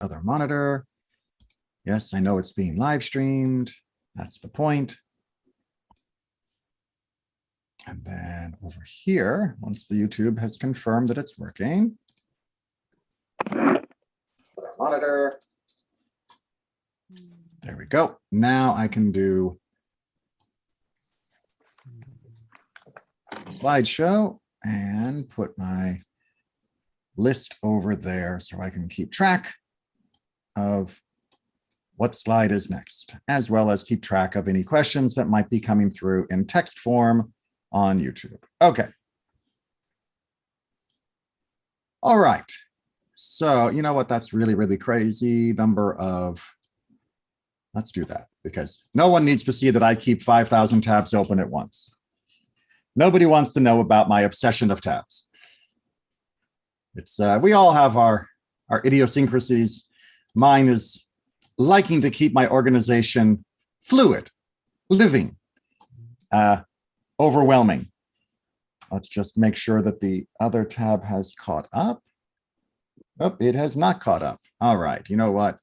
other monitor. Yes, I know it's being live streamed. That's the point. And then over here, once the YouTube has confirmed that it's working, other monitor. There we go. Now I can do slideshow and put my list over there so I can keep track of what slide is next, as well as keep track of any questions that might be coming through in text form on YouTube. Okay. All right. So you know what? That's really, really crazy number of, let's do that because no one needs to see that I keep 5,000 tabs open at once. Nobody wants to know about my obsession of tabs. It's we all have our idiosyncrasies. Mine is liking to keep my organization fluid, living, overwhelming. Let's just make sure that the other tab has caught up. Oh, it has not caught up. All right, you know what?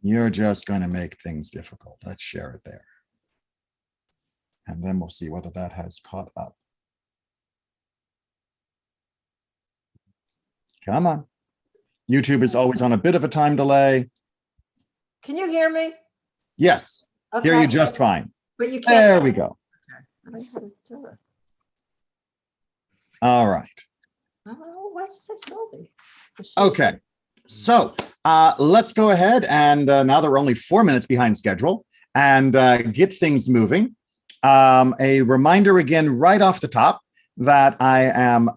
You're just going to make things difficult. Let's share it there. And then we'll see whether that has caught up. Come on. YouTube is always on a bit of a time delay. Can you hear me? Yes, Okay. hear you just fine. But you can't. There we go. Okay. I don't know how to do it. All right. Oh, why does it say Sylvie? Okay. So let's go ahead and now that we're only 4 minutes behind schedule and get things moving. A reminder again right off the top that I am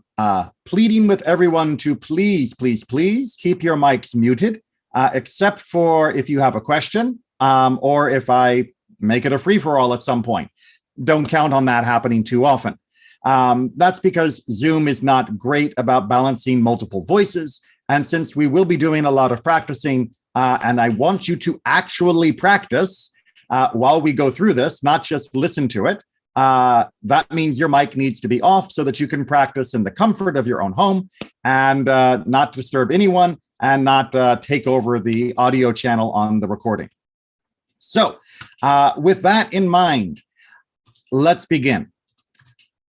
pleading with everyone to please, please, please keep your mics muted, except for if you have a question or if I make it a free-for-all at some point. Don't count on that happening too often. That's because Zoom is not great about balancing multiple voices. And since we will be doing a lot of practicing, and I want you to actually practice while we go through this, not just listen to it, that means your mic needs to be off so that you can practice in the comfort of your own home and not disturb anyone and not take over the audio channel on the recording. So with that in mind, let's begin.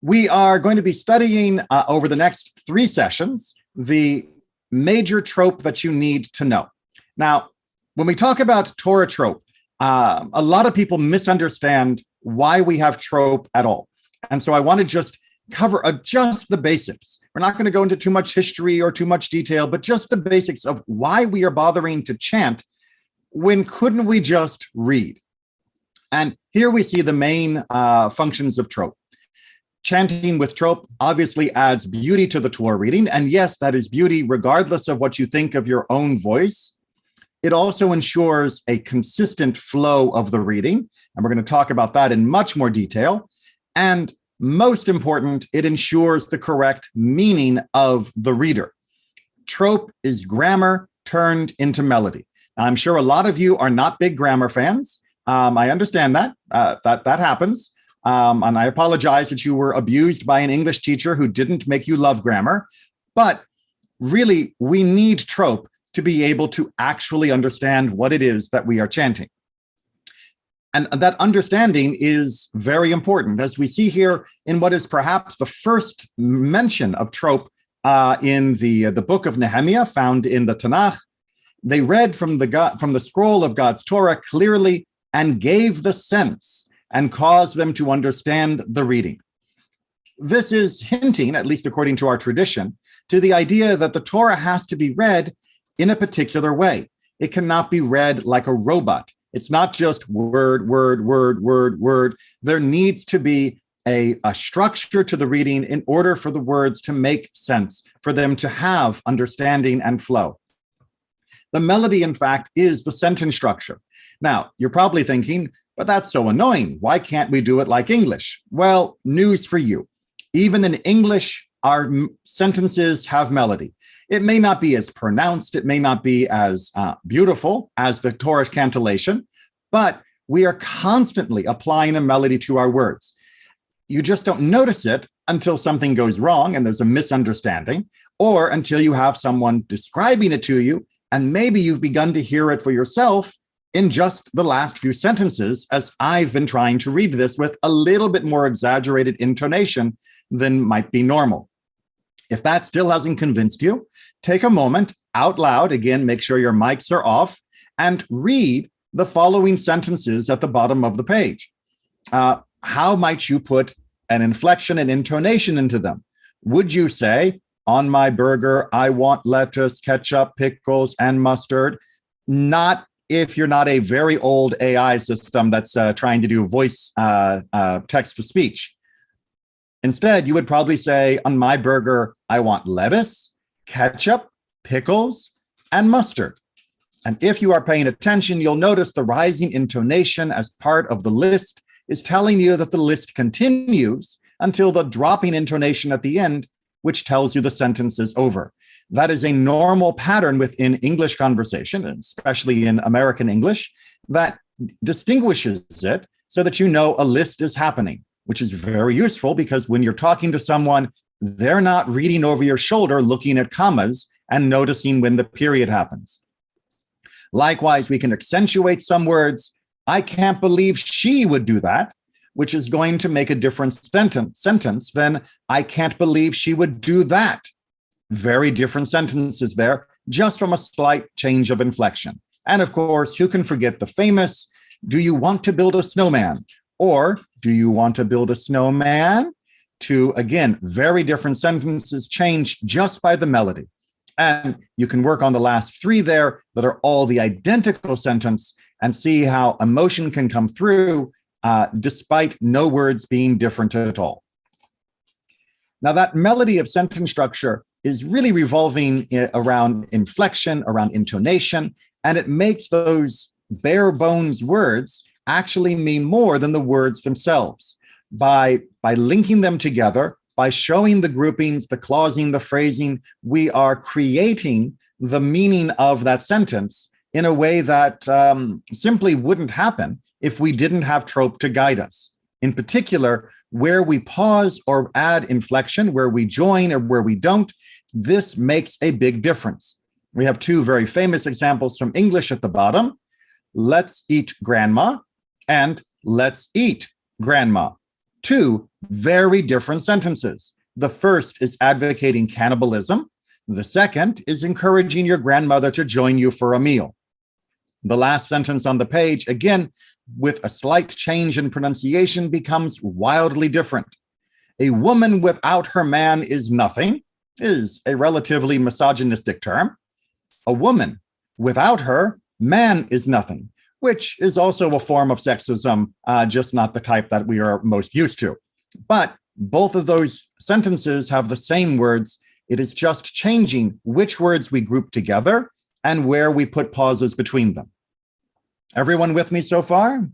We are going to be studying over the next 3 sessions, the major trope that you need to know. Now, when we talk about Torah trope, a lot of people misunderstand why we have trope at all. And so I want to just cover just the basics. We're not going to go into too much history or too much detail, but just the basics of why we are bothering to chant when couldn't we just read? And here we see the main functions of trope. Chanting with trope obviously adds beauty to the Torah reading. And yes, that is beauty regardless of what you think of your own voice. It also ensures a consistent flow of the reading. And we're going to talk about that in much more detail. And most important, it ensures the correct meaning of the reader. Trope is grammar turned into melody. Now, I'm sure a lot of you are not big grammar fans. I understand that. That happens. And I apologize that you were abused by an English teacher who didn't make you love grammar. But really, we need trope to be able to actually understand what it is that we are chanting. And that understanding is very important, as we see here in what is perhaps the first mention of trope in the book of Nehemiah, found in the Tanakh. They read from the scroll of God's Torah clearly and gave the sense and caused them to understand the reading. This is hinting, at least according to our tradition, to the idea that the Torah has to be read in a particular way. It cannot be read like a robot. It's not just word, word, word, word, word. There needs to be a structure to the reading in order for the words to make sense, for them to have understanding and flow. The melody, in fact, is the sentence structure. Now, you're probably thinking, but that's so annoying. Why can't we do it like English? Well, news for you. Even in English, our sentences have melody. It may not be as pronounced, it may not be as beautiful as the Torah cantillation, but we are constantly applying a melody to our words. You just don't notice it until something goes wrong and there's a misunderstanding, or until you have someone describing it to you And maybe you've begun to hear it for yourself in just the last few sentences, as I've been trying to read this with a little bit more exaggerated intonation than might be normal. If that still hasn't convinced you, take a moment out loud, again, make sure your mics are off, and read the following sentences at the bottom of the page. How might you put an inflection and intonation into them? Would you say, on my burger, I want lettuce, ketchup, pickles, and mustard? Not if you're not a very old AI system that's trying to do voice text to speech. Instead, you would probably say, on my burger, I want lettuce, ketchup, pickles, and mustard. And if you are paying attention, you'll notice the rising intonation as part of the list is telling you that the list continues until the dropping intonation at the end, which tells you the sentence is over. That is a normal pattern within English conversation, especially in American English, that distinguishes it so that you know a list is happening, which is very useful because when you're talking to someone, they're not reading over your shoulder, looking at commas and noticing when the period happens. Likewise, we can accentuate some words. I can't believe she would do that, which is going to make a different sentence than I can't believe she would do that. Very different sentences there, just from a slight change of inflection. And of course, who can forget the famous, do you want to build a snowman? Or do you want to build a snowman? To, again, very different sentences changed just by the melody. And you can work on the last three there that are all the identical sentence and see how emotion can come through despite no words being different at all. Now, that melody of sentence structure is really revolving around inflection, around intonation, and it makes those bare bones words actually mean more than the words themselves. By linking them together, by showing the groupings, the clausing, the phrasing, we are creating the meaning of that sentence in a way that simply wouldn't happen if we didn't have Trope to guide us. In particular, where we pause or add inflection, where we join or where we don't, this makes a big difference. We have two very famous examples from English at the bottom. Let's eat grandma and let's eat grandma. Two very different sentences. The first is advocating cannibalism. The second is encouraging your grandmother to join you for a meal. The last sentence on the page, again, with a slight change in pronunciation, becomes wildly different. A woman without her man is nothing, is a relatively misogynistic term. A woman without her man is nothing, which is also a form of sexism, just not the type that we are most used to. But both of those sentences have the same words. It is just changing which words we group together and where we put pauses between them. Everyone with me so far?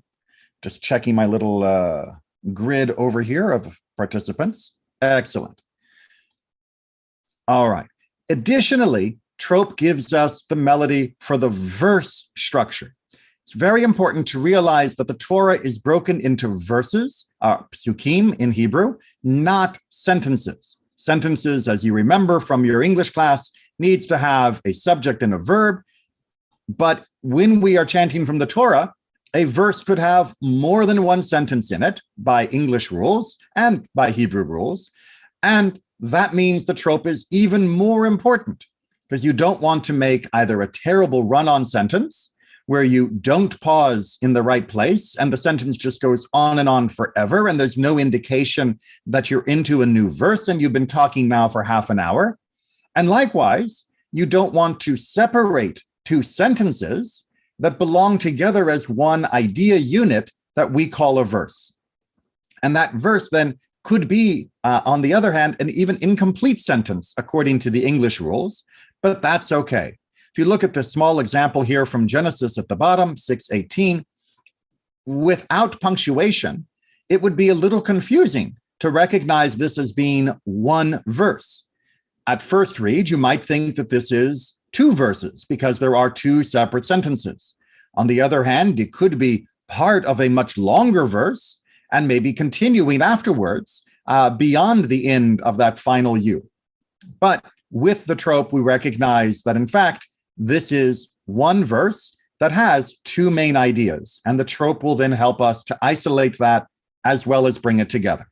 Just checking my little grid over here of participants. Excellent. All right. Additionally, Trope gives us the melody for the verse structure. It's very important to realize that the Torah is broken into verses, psukim in Hebrew, not sentences. Sentences, as you remember from your English class, needs to have a subject and a verb. But when we are chanting from the Torah, a verse could have more than one sentence in it by English rules and by Hebrew rules. And that means the trope is even more important because you don't want to make either a terrible run-on sentence where you don't pause in the right place and the sentence just goes on and on forever and there's no indication that you're into a new verse and you've been talking now for half an hour. And likewise, you don't want to separate two sentences that belong together as one idea unit that we call a verse. And that verse then could be, on the other hand, an even incomplete sentence according to the English rules, but that's okay. If you look at the small example here from Genesis at the bottom, 6:18, without punctuation, it would be a little confusing to recognize this as being one verse. At first read, you might think that this is two verses because there are two separate sentences. On the other hand, it could be part of a much longer verse and maybe continuing afterwards beyond the end of that final U. But with the trope, we recognize that, in fact, this is one verse that has two main ideas, and the trope will then help us to isolate that as well as bring it together.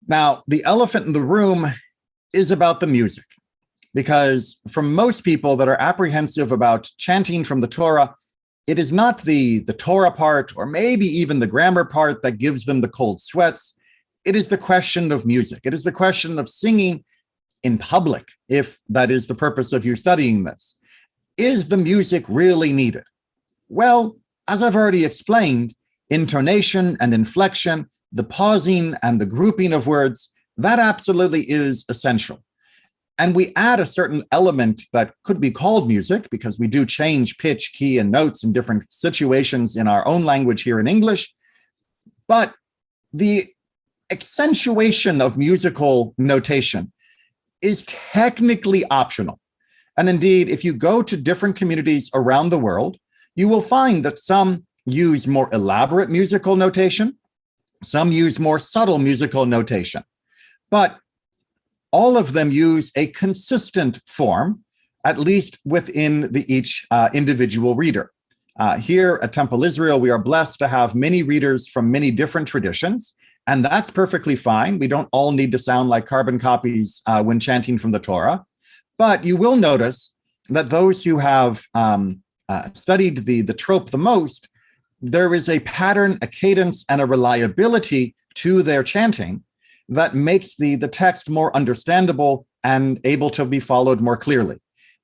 Now, the elephant in the room is about the music, because for most people that are apprehensive about chanting from the Torah, it is not the Torah part or maybe even the grammar part that gives them the cold sweats. It is the question of music. It is the question of singing in public, if that is the purpose of you studying this. Is the music really needed? Well, as I've already explained, intonation and inflection, the pausing and the grouping of words, that absolutely is essential. And we add a certain element that could be called music because we do change pitch, key, and notes in different situations in our own language here in English. But the accentuation of musical notation is technically optional. And indeed, if you go to different communities around the world, you will find that some use more elaborate musical notation, some use more subtle musical notation. But all of them use a consistent form, at least within each individual reader. Here at Temple Israel, we are blessed to have many readers from many different traditions, and that's perfectly fine. We don't all need to sound like carbon copies when chanting from the Torah. But you will notice that those who have studied the trope the most, there is a pattern, a cadence, and a reliability to their chanting that makes the text more understandable and able to be followed more clearly.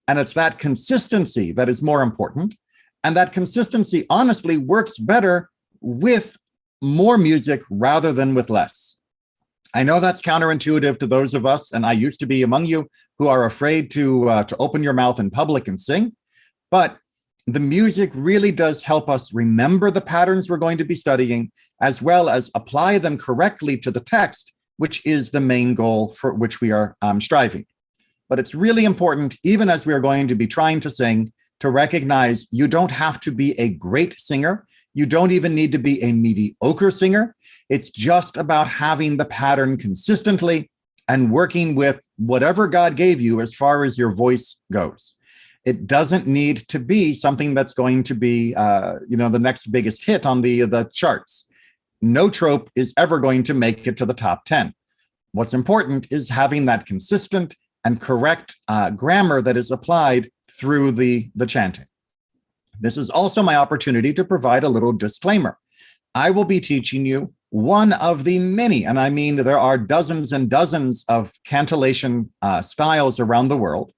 And it's that consistency that is more important. And that consistency honestly works better with more music rather than with less. I know that's counterintuitive to those of us, and I used to be among you, who are afraid to open your mouth in public and sing. But the music really does help us remember the patterns we're going to be studying, as well as apply them correctly to the text, which is the main goal for which we are striving. But it's really important, even as we are going to be trying to sing, to recognize you don't have to be a great singer. You don't even need to be a mediocre singer. It's just about having the pattern consistently and working with whatever God gave you as far as your voice goes. It doesn't need to be something that's going to be, the next biggest hit on the charts. No trope is ever going to make it to the top 10. What's important is having that consistent and correct grammar that is applied through the chanting. This is also my opportunity to provide a little disclaimer. I will be teaching you one of the many, and I mean there are dozens and dozens of cantillation styles around the world.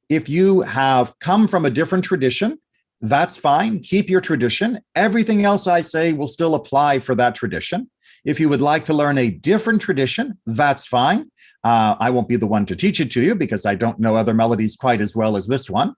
If you have come from a different tradition, that's fine. Keep your tradition. Everything else I say will still apply for that tradition. If you would like to learn a different tradition, that's fine. I won't be the one to teach it to you because I don't know other melodies quite as well as this one.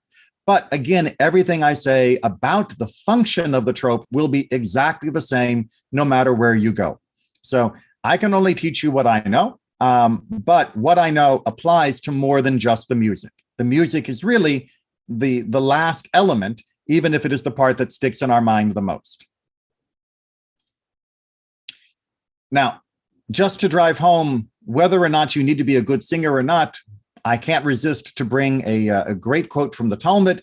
But again, everything I say about the function of the trope will be exactly the same no matter where you go. So I can only teach you what I know, but what I know applies to more than just the music. The music is really the last element, even if it is the part that sticks in our mind the most. Now, just to drive home whether or not you need to be a good singer or not, I can't resist to bring a great quote from the Talmud.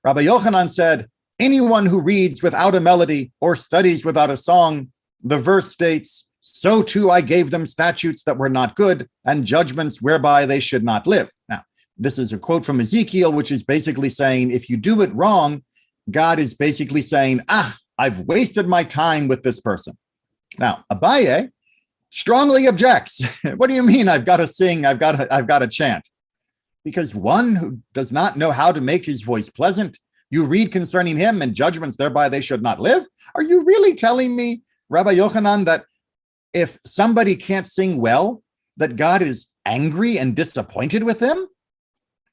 Rabbi Yochanan said, anyone who reads without a melody or studies without a song, the verse states, so too I gave them statutes that were not good and judgments whereby they should not live. Now, this is a quote from Ezekiel, which is basically saying, if you do it wrong, God is basically saying, I've wasted my time with this person. Now, Abaye strongly objects. What do you mean I've got to sing, I've got to chant? Because one who does not know how to make his voice pleasant, you read concerning him and judgments thereby they should not live? Are you really telling me, Rabbi Yochanan, that if somebody can't sing well, that God is angry and disappointed with them?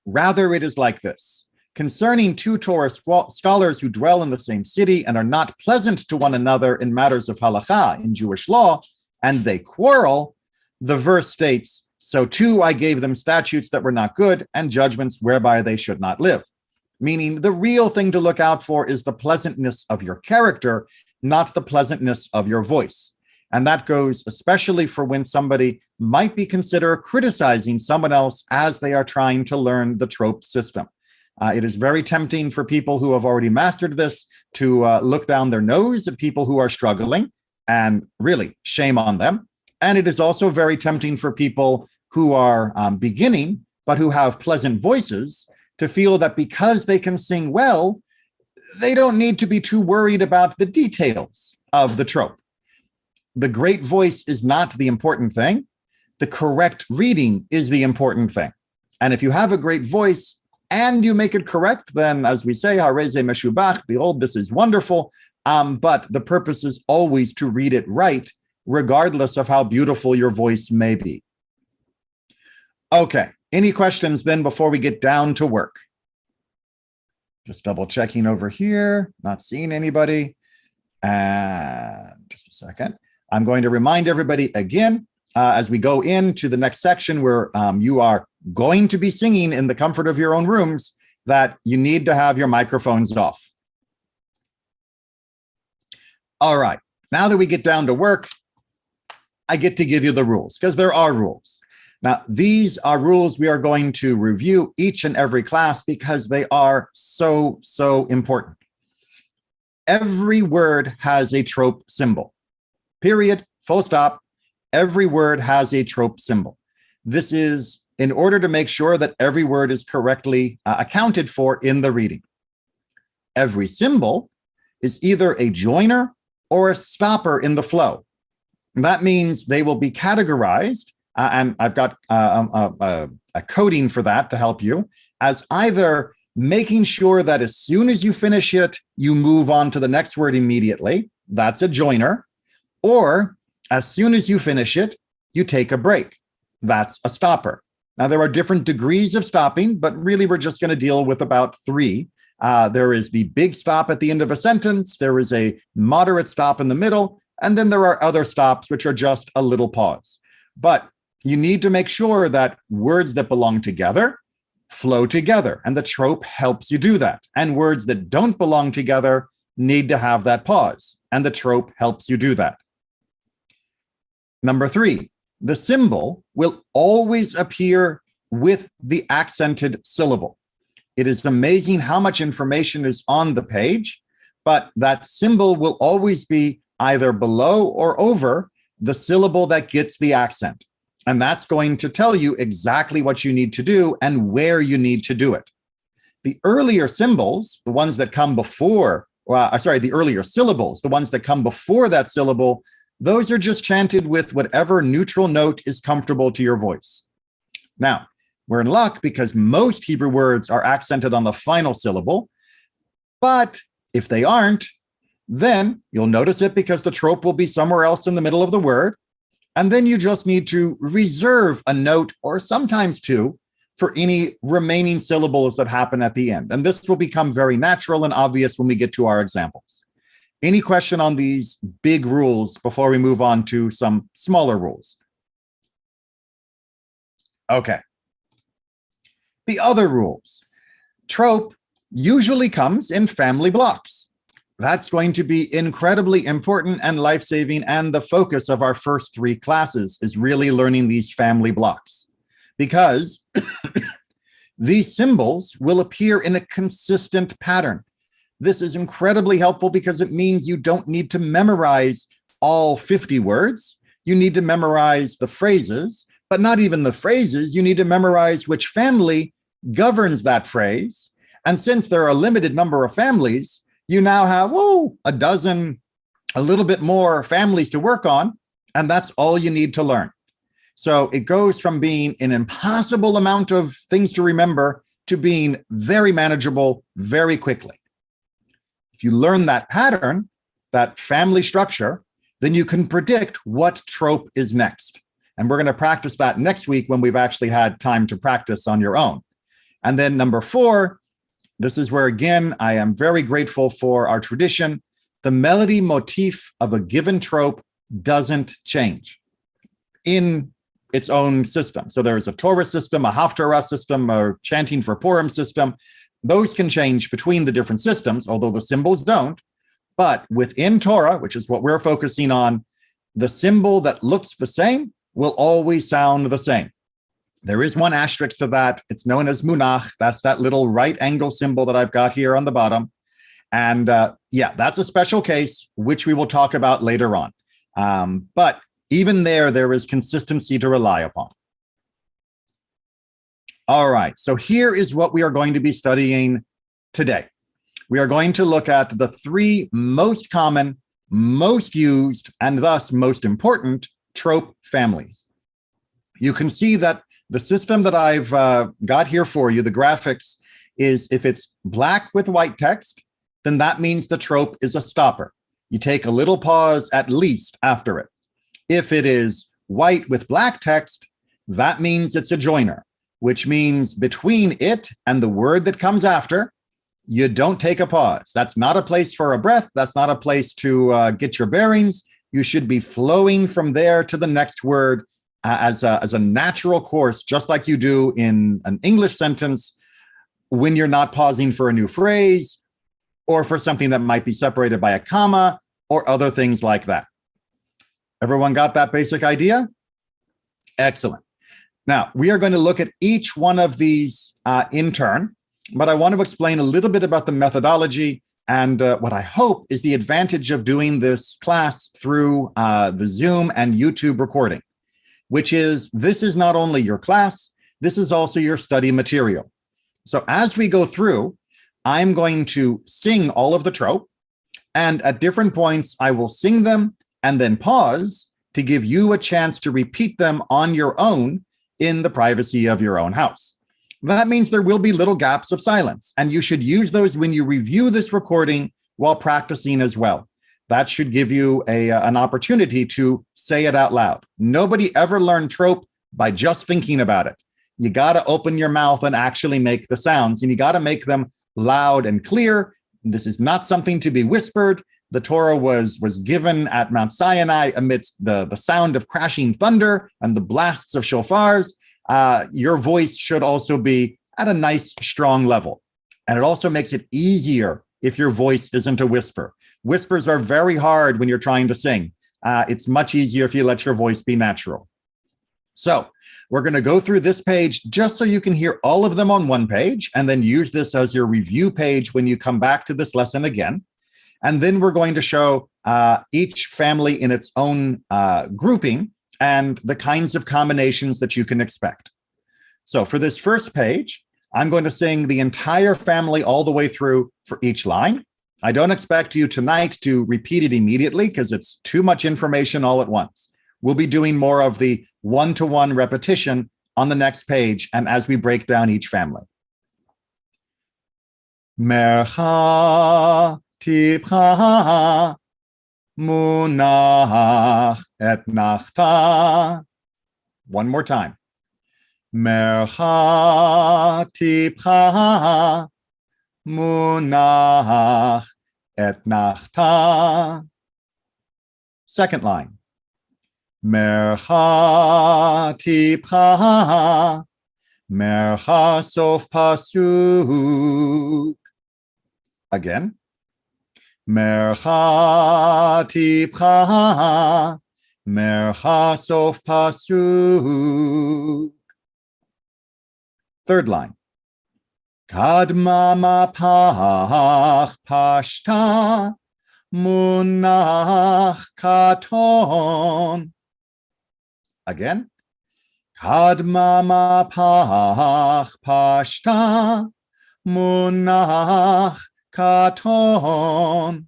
Rather, it is like this. Concerning two Torah scholars who dwell in the same city and are not pleasant to one another in matters of halakha in Jewish law, and they quarrel, the verse states, so too I gave them statutes that were not good and judgments whereby they should not live. Meaning the real thing to look out for is the pleasantness of your character, not the pleasantness of your voice. And that goes especially for when somebody might be considered criticizing someone else as they are trying to learn the trope system. It is very tempting for people who have already mastered this to look down their nose at people who are struggling, and really shame on them. And it is also very tempting for people who are beginning, but who have pleasant voices, to feel that because they can sing well, they don't need to be too worried about the details of the trope. The great voice is not the important thing. The correct reading is the important thing. And if you have a great voice and you make it correct, then as we say, hareze meshubach, behold, this is wonderful. But the purpose is always to read it right, regardless of how beautiful your voice may be. Okay, any questions then before we get down to work? Just double checking over here, not seeing anybody. And just a second. I'm going to remind everybody again, as we go into the next section where you are going to be singing in the comfort of your own rooms, that you need to have your microphones off. All right, now that we get down to work, I get to give you the rules, because there are rules. Now, these are rules we are going to review each and every class because they are so, so important. Every word has a trope symbol. Period, full stop. Every word has a trope symbol. This is in order to make sure that every word is correctly accounted for in the reading. Every symbol is either a joiner or a stopper in the flow. That means they will be categorized, and I've got a coding for that to help you, as either making sure that as soon as you finish it, you move on to the next word immediately. That's a joiner. Or as soon as you finish it, you take a break. That's a stopper. Now, there are different degrees of stopping, but really we're just going to deal with about three. There is the big stop at the end of a sentence. There is a moderate stop in the middle. And then there are other stops, which are just a little pause. But you need to make sure that words that belong together flow together. And the trope helps you do that. And words that don't belong together need to have that pause. And the trope helps you do that. Number three, the symbol will always appear with the accented syllable. It is amazing how much information is on the page, but that symbol will always be either below or over the syllable that gets the accent. And that's going to tell you exactly what you need to do and where you need to do it. The earlier symbols, the ones that come before, the earlier syllables, the ones that come before that syllable, those are just chanted with whatever neutral note is comfortable to your voice. Now, we're in luck because most Hebrew words are accented on the final syllable, but if they aren't, then you'll notice it because the trope will be somewhere else in the middle of the word, and then you just need to reserve a note or sometimes two for any remaining syllables that happen at the end. And this will become very natural and obvious when we get to our examples. Any question on these big rules before we move on to some smaller rules? Okay. The other rules. Trope usually comes in family blocks. That's going to be incredibly important and life-saving, and the focus of our first three classes is really learning these family blocks, because these symbols will appear in a consistent pattern. This is incredibly helpful because it means you don't need to memorize all 50 words. You need to memorize the phrases, but not even the phrases. You need to memorize which family governs that phrase. And since there are a limited number of families, you now have, a dozen, a little bit more families to work on, and that's all you need to learn. So it goes from being an impossible amount of things to remember to being very manageable very quickly. If you learn that pattern, that family structure, then you can predict what trope is next. And we're going to practice that next week when we've actually had time to practice on your own. And then number 4, this is where, again, I am very grateful for our tradition. The melody motif of a given trope doesn't change in its own system. So there's a Torah system, a Haftarah system, a Chanting for Purim system. Those can change between the different systems, although the symbols don't. But within Torah, which is what we're focusing on, the symbol that looks the same will always sound the same. There is one asterisk to that. It's known as munach. That's that little right angle symbol that I've got here on the bottom. And yeah, that's a special case, which we will talk about later on. But even there is consistency to rely upon. All right, so here is what we are going to be studying today. We are going to look at the three most common, most used, and thus most important trope families. You can see that the system that I've got here for you, the graphics, is if it's black with white text, then that means the trope is a stopper. You take a little pause at least after it. If it is white with black text, that means it's a joiner, which means between it and the word that comes after, you don't take a pause. That's not a place for a breath. That's not a place to get your bearings. You should be flowing from there to the next word as a natural course, just like you do in an English sentence when you're not pausing for a new phrase or for something that might be separated by a comma or other things like that. Everyone got that basic idea? Excellent. Now, we are going to look at each one of these in turn, but I want to explain a little bit about the methodology and what I hope is the advantage of doing this class through the Zoom and YouTube recording, which is this is not only your class, this is also your study material. So as we go through, I'm going to sing all of the trope, and at different points, I will sing them and then pause to give you a chance to repeat them on your own in the privacy of your own house. That means there will be little gaps of silence, and you should use those when you review this recording while practicing as well. That should give you an opportunity to say it out loud. Nobody ever learned trope by just thinking about it. You got to open your mouth and actually make the sounds, and you got to make them loud and clear. This is not something to be whispered. The Torah was given at Mount Sinai amidst the sound of crashing thunder and the blasts of shofars. Your voice should also be at a nice, strong level. And it also makes it easier if your voice isn't a whisper. Whispers are very hard when you're trying to sing. It's much easier if you let your voice be natural. So we're going to go through this page just so you can hear all of them on one page and then use this as your review page when you come back to this lesson again. And then we're going to show each family in its own grouping and the kinds of combinations that you can expect. So for this first page, I'm going to sing the entire family all the way through for each line. I don't expect you tonight to repeat it immediately because it's too much information all at once. We'll be doing more of the one-to-one repetition on the next page and as we break down each family. Mercha tipcha munach etnachta. One more time. Mercha tipcha munach etnachta. Second line. Mercha tipcha, mercha sof pasuk. Again. Mercha tipcha, mercha sof pasuk. Third line. Kadma mapach pashta, munach katon. Again, kadma mapach pashta munach katon.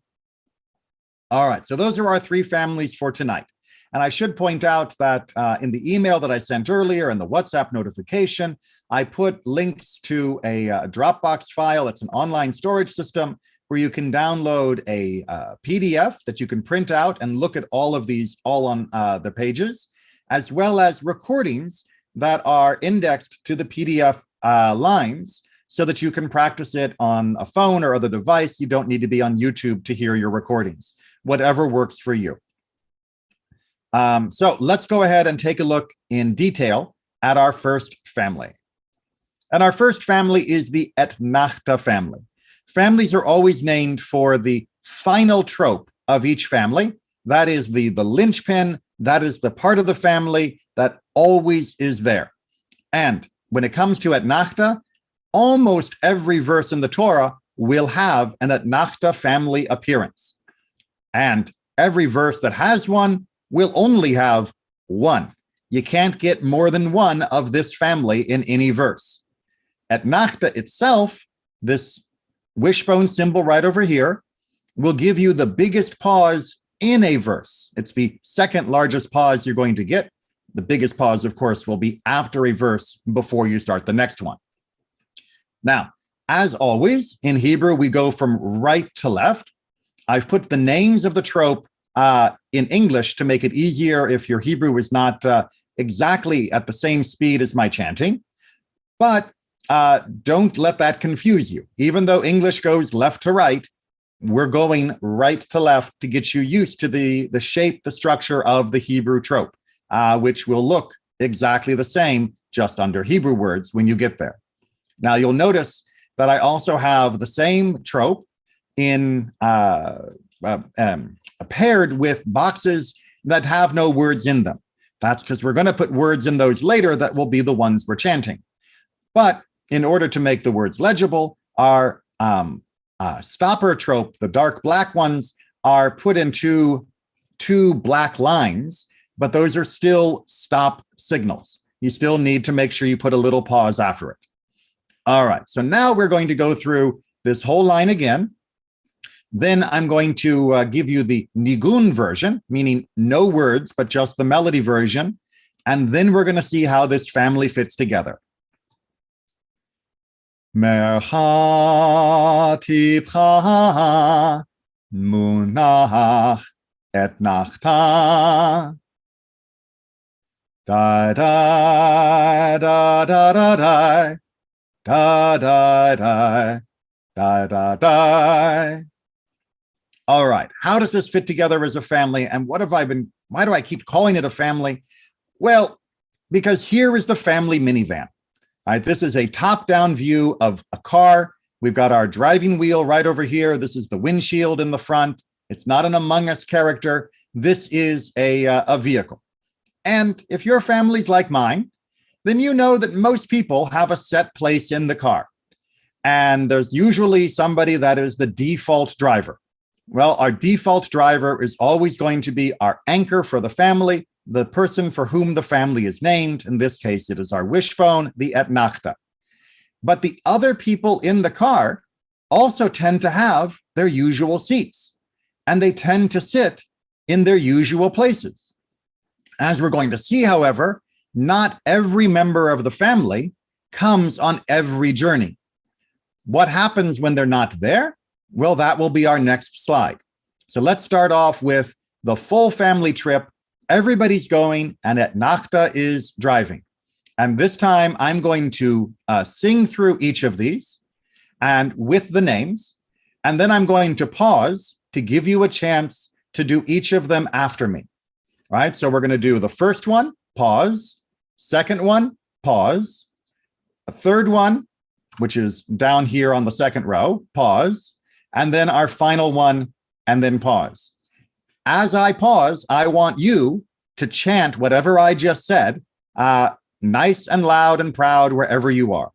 All right, so those are our three families for tonight. And I should point out that in the email that I sent earlier and the WhatsApp notification, I put links to a Dropbox file. It's an online storage system where you can download a PDF that you can print out and look at all of these all on the pages, as well as recordings that are indexed to the PDF lines so that you can practice it on a phone or other device. You don't need to be on YouTube to hear your recordings, whatever works for you. So let's go ahead and take a look in detail at our first family. And our first family is the Etnachta family. Families are always named for the final trope of each family. That is the linchpin. That is the part of the family that always is there. And when it comes to Etnachta, almost every verse in the Torah will have an Etnachta family appearance. And every verse that has one will only have one. You can't get more than one of this family in any verse. Etnachta itself, this wishbone symbol right over here, will give you the biggest pause in a verse. It's the second largest pause you're going to get. The biggest pause, of course, will be after a verse before you start the next one. Now, as always, in Hebrew, we go from right to left. I've put the names of the trope in English to make it easier if your Hebrew is not exactly at the same speed as my chanting. But don't let that confuse you. Even though English goes left to right, we're going right to left to get you used to the shape, the structure of the Hebrew trope, which will look exactly the same just under Hebrew words when you get there. Now, you'll notice that I also have the same trope in paired with boxes that have no words in them. That's because we're going to put words in those later that will be the ones we're chanting. But in order to make the words legible, our stopper trope, the dark black ones, are put into two black lines, but those are still stop signals. You still need to make sure you put a little pause after it. All right, so now we're going to go through this whole line again. Then I'm going to give you the nigun version, meaning no words, but just the melody version. And then we're going to see how this family fits together. Mercha tipcha munach etnachta da da da da da da da da da da da da. All right, how does this fit together as a family? And why do I keep calling it a family? Well, because here is the family minivan. All right, this is a top-down view of a car. We've got our driving wheel right over here. This is the windshield in the front. It's not an Among Us character. This is a vehicle. And if your family's like mine, then you know that most people have a set place in the car. And there's usually somebody that is the default driver. Well, our default driver is always going to be our anchor for the family, the person for whom the family is named. In this case, it is our wishbone, the Etnachta. But the other people in the car also tend to have their usual seats, and they tend to sit in their usual places. As we're going to see, however, not every member of the family comes on every journey. What happens when they're not there? Well, that will be our next slide. So let's start off with the full family trip. Everybody's going, and Etnachta is driving. And this time, I'm going to sing through each of these and with the names. And then I'm going to pause to give you a chance to do each of them after me. All right, so we're going to do the first one, pause. Second one, pause. A third one, which is down here on the second row, pause. And then our final one, and then pause. As I pause, I want you to chant whatever I just said, nice and loud and proud wherever you are.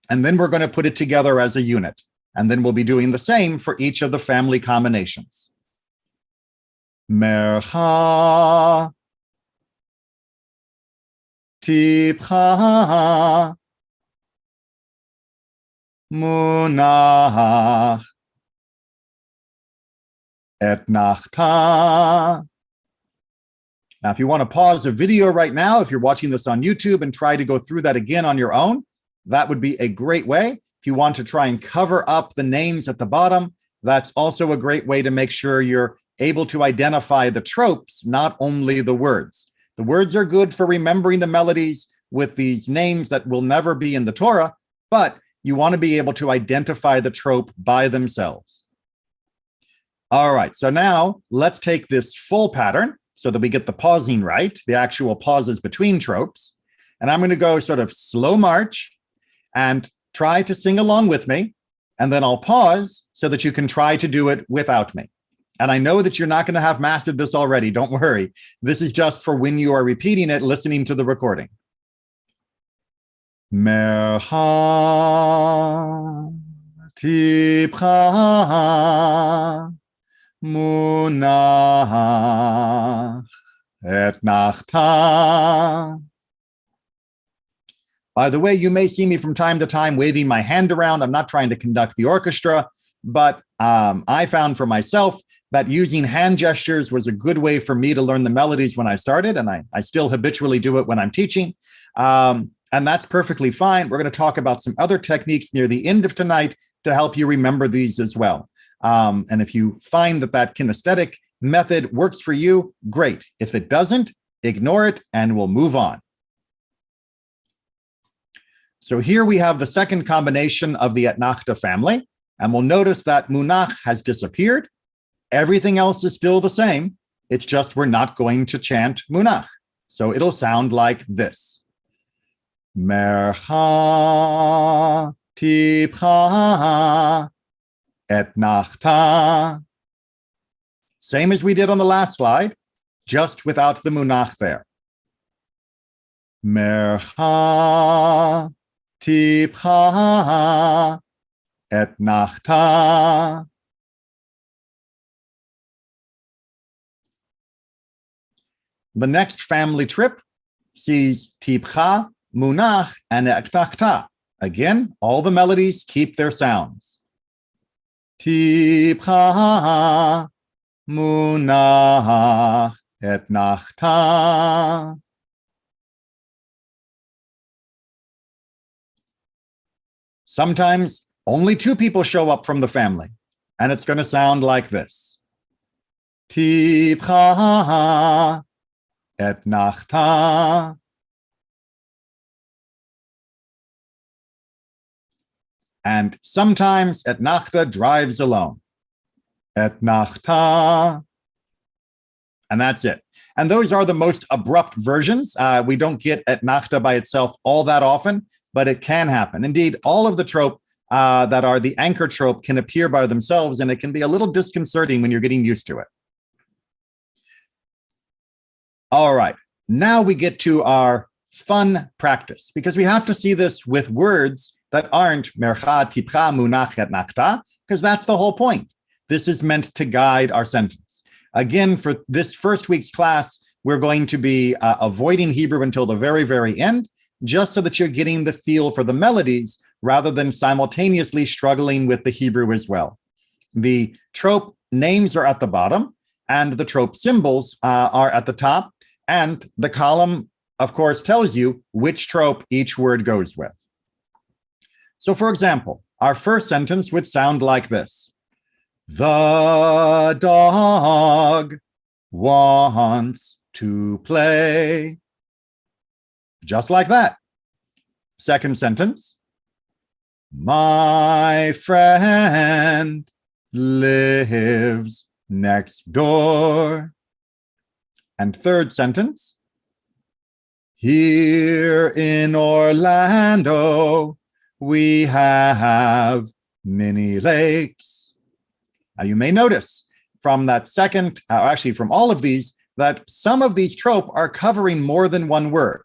And then we're going to put it together as a unit. And then we'll be doing the same for each of the family combinations. Mercha tipcha munach Etnachta. Now, if you want to pause the video right now, if you're watching this on YouTube and try to go through that again on your own, that would be a great way. If you want to try and cover up the names at the bottom, that's also a great way to make sure you're able to identify the tropes, not only the words. The words are good for remembering the melodies with these names that will never be in the Torah, but you want to be able to identify the trope by themselves. All right, so now let's take this full pattern so that we get the pausing right, the actual pauses between tropes. And I'm going to go sort of slow march and try to sing along with me. And then I'll pause so that you can try to do it without me. And I know that you're not going to have mastered this already. Don't worry. This is just for when you are repeating it, listening to the recording. Mercha tipcha munach etnachta. By the way, you may see me from time to time waving my hand around. I'm not trying to conduct the orchestra, but I found for myself that using hand gestures was a good way for me to learn the melodies when I started, and I still habitually do it when I'm teaching. And that's perfectly fine. We're going to talk about some other techniques near the end of tonight to help you remember these as well. And if you find that kinesthetic method works for you, great. If it doesn't, ignore it and we'll move on. So here we have the second combination of the Etnachta family, and we'll notice that munach has disappeared. Everything else is still the same. It's just we're not going to chant munach. So it'll sound like this. Mercha tipcha etnachta. Same as we did on the last slide, just without the munach there. Mercha tipcha etnachta. The next family trip sees tipcha, munach, and etnachta. Again, all the melodies keep their sounds. Tipcha, munach, etnachta. Sometimes only two people show up from the family, and it's going to sound like this. Tipcha, etnachta. And sometimes etnachta drives alone. Etnachta. And that's it. And those are the most abrupt versions. We don't get etnachta by itself all that often, but it can happen. Indeed, all of the trope that are the anchor trope can appear by themselves, and it can be a little disconcerting when you're getting used to it. All right, now we get to our fun practice, because we have to see this with words that aren't mercha, tipcha, munach, etnachta, because that's the whole point. This is meant to guide our sentence. Again, for this first week's class, we're going to be avoiding Hebrew until the very, very end, just so that you're getting the feel for the melodies rather than simultaneously struggling with the Hebrew as well. The trope names are at the bottom, and the trope symbols are at the top, and the column, of course, tells you which trope each word goes with. So, for example, our first sentence would sound like this. The dog wants to play. Just like that. Second sentence. My friend lives next door. And third sentence. Here in Orlando, we have many lakes. Now you may notice from that second, actually from all of these, that some of these trope are covering more than one word.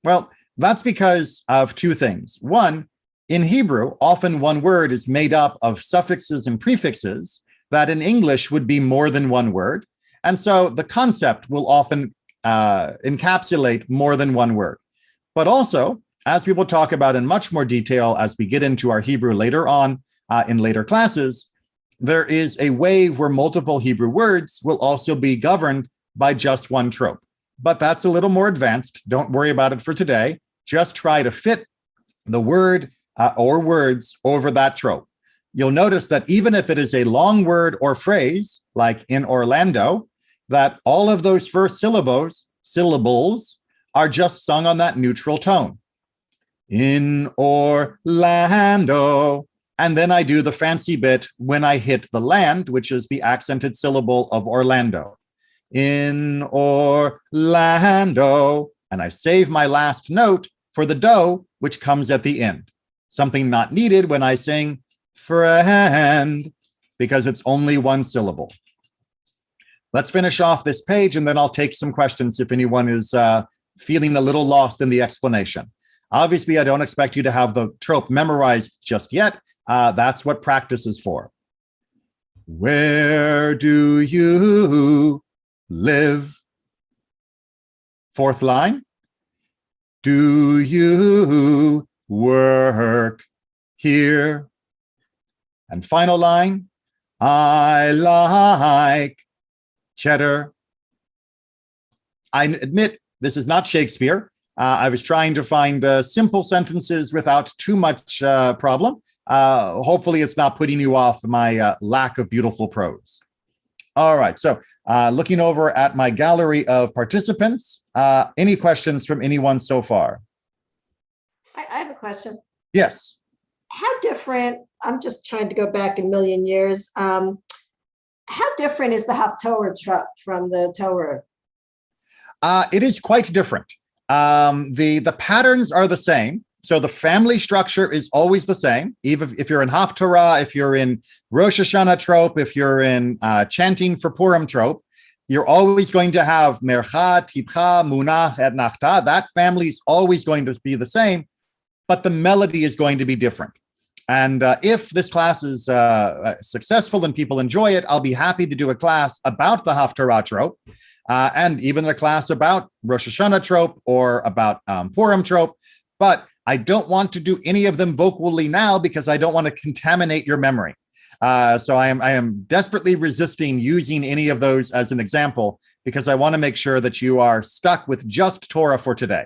Well, that's because of two things. One, in Hebrew, often one word is made up of suffixes and prefixes that in English would be more than one word. And so the concept will often encapsulate more than one word. But also, as we will talk about in much more detail as we get into our Hebrew later on in later classes, there is a way where multiple Hebrew words will also be governed by just one trope. But that's a little more advanced. Don't worry about it for today. Just try to fit the word or words over that trope. You'll notice that even if it is a long word or phrase, like in Orlando, that all of those first syllables are just sung on that neutral tone. In Orlando. And then I do the fancy bit when I hit the land, which is the accented syllable of Orlando. In Orlando. And I save my last note for the do, which comes at the end. Something not needed when I sing friend, because it's only one syllable. let's finish off this page, and then I'll take some questions if anyone is feeling a little lost in the explanation. Obviously, I don't expect you to have the trope memorized just yet. That's what practice is for. Where do you live? Fourth line. Do you work here? And final line. I like cheddar. I admit this is not Shakespeare. I was trying to find simple sentences without too much problem. Hopefully it's not putting you off my lack of beautiful prose. All right, so looking over at my gallery of participants, any questions from anyone so far? I have a question. Yes. How different, I'm just trying to go back a million years. How different is the Haftorah trope from the Torah? It is quite different. The patterns are the same. So the family structure is always the same. Even if you're in Haftarah, if you're in Rosh Hashanah trope, if you're in Chanting for Purim trope, you're always going to have Mercha, Tipcha, Munach, Etnachta. That family is always going to be the same, but the melody is going to be different. And if this class is successful and people enjoy it, I'll be happy to do a class about the Haftarah trope. And even a class about Rosh Hashanah trope or about Purim trope. But I don't want to do any of them vocally now because I don't want to contaminate your memory. So I am desperately resisting using any of those as an example because I want to make sure that you are stuck with just Torah for today.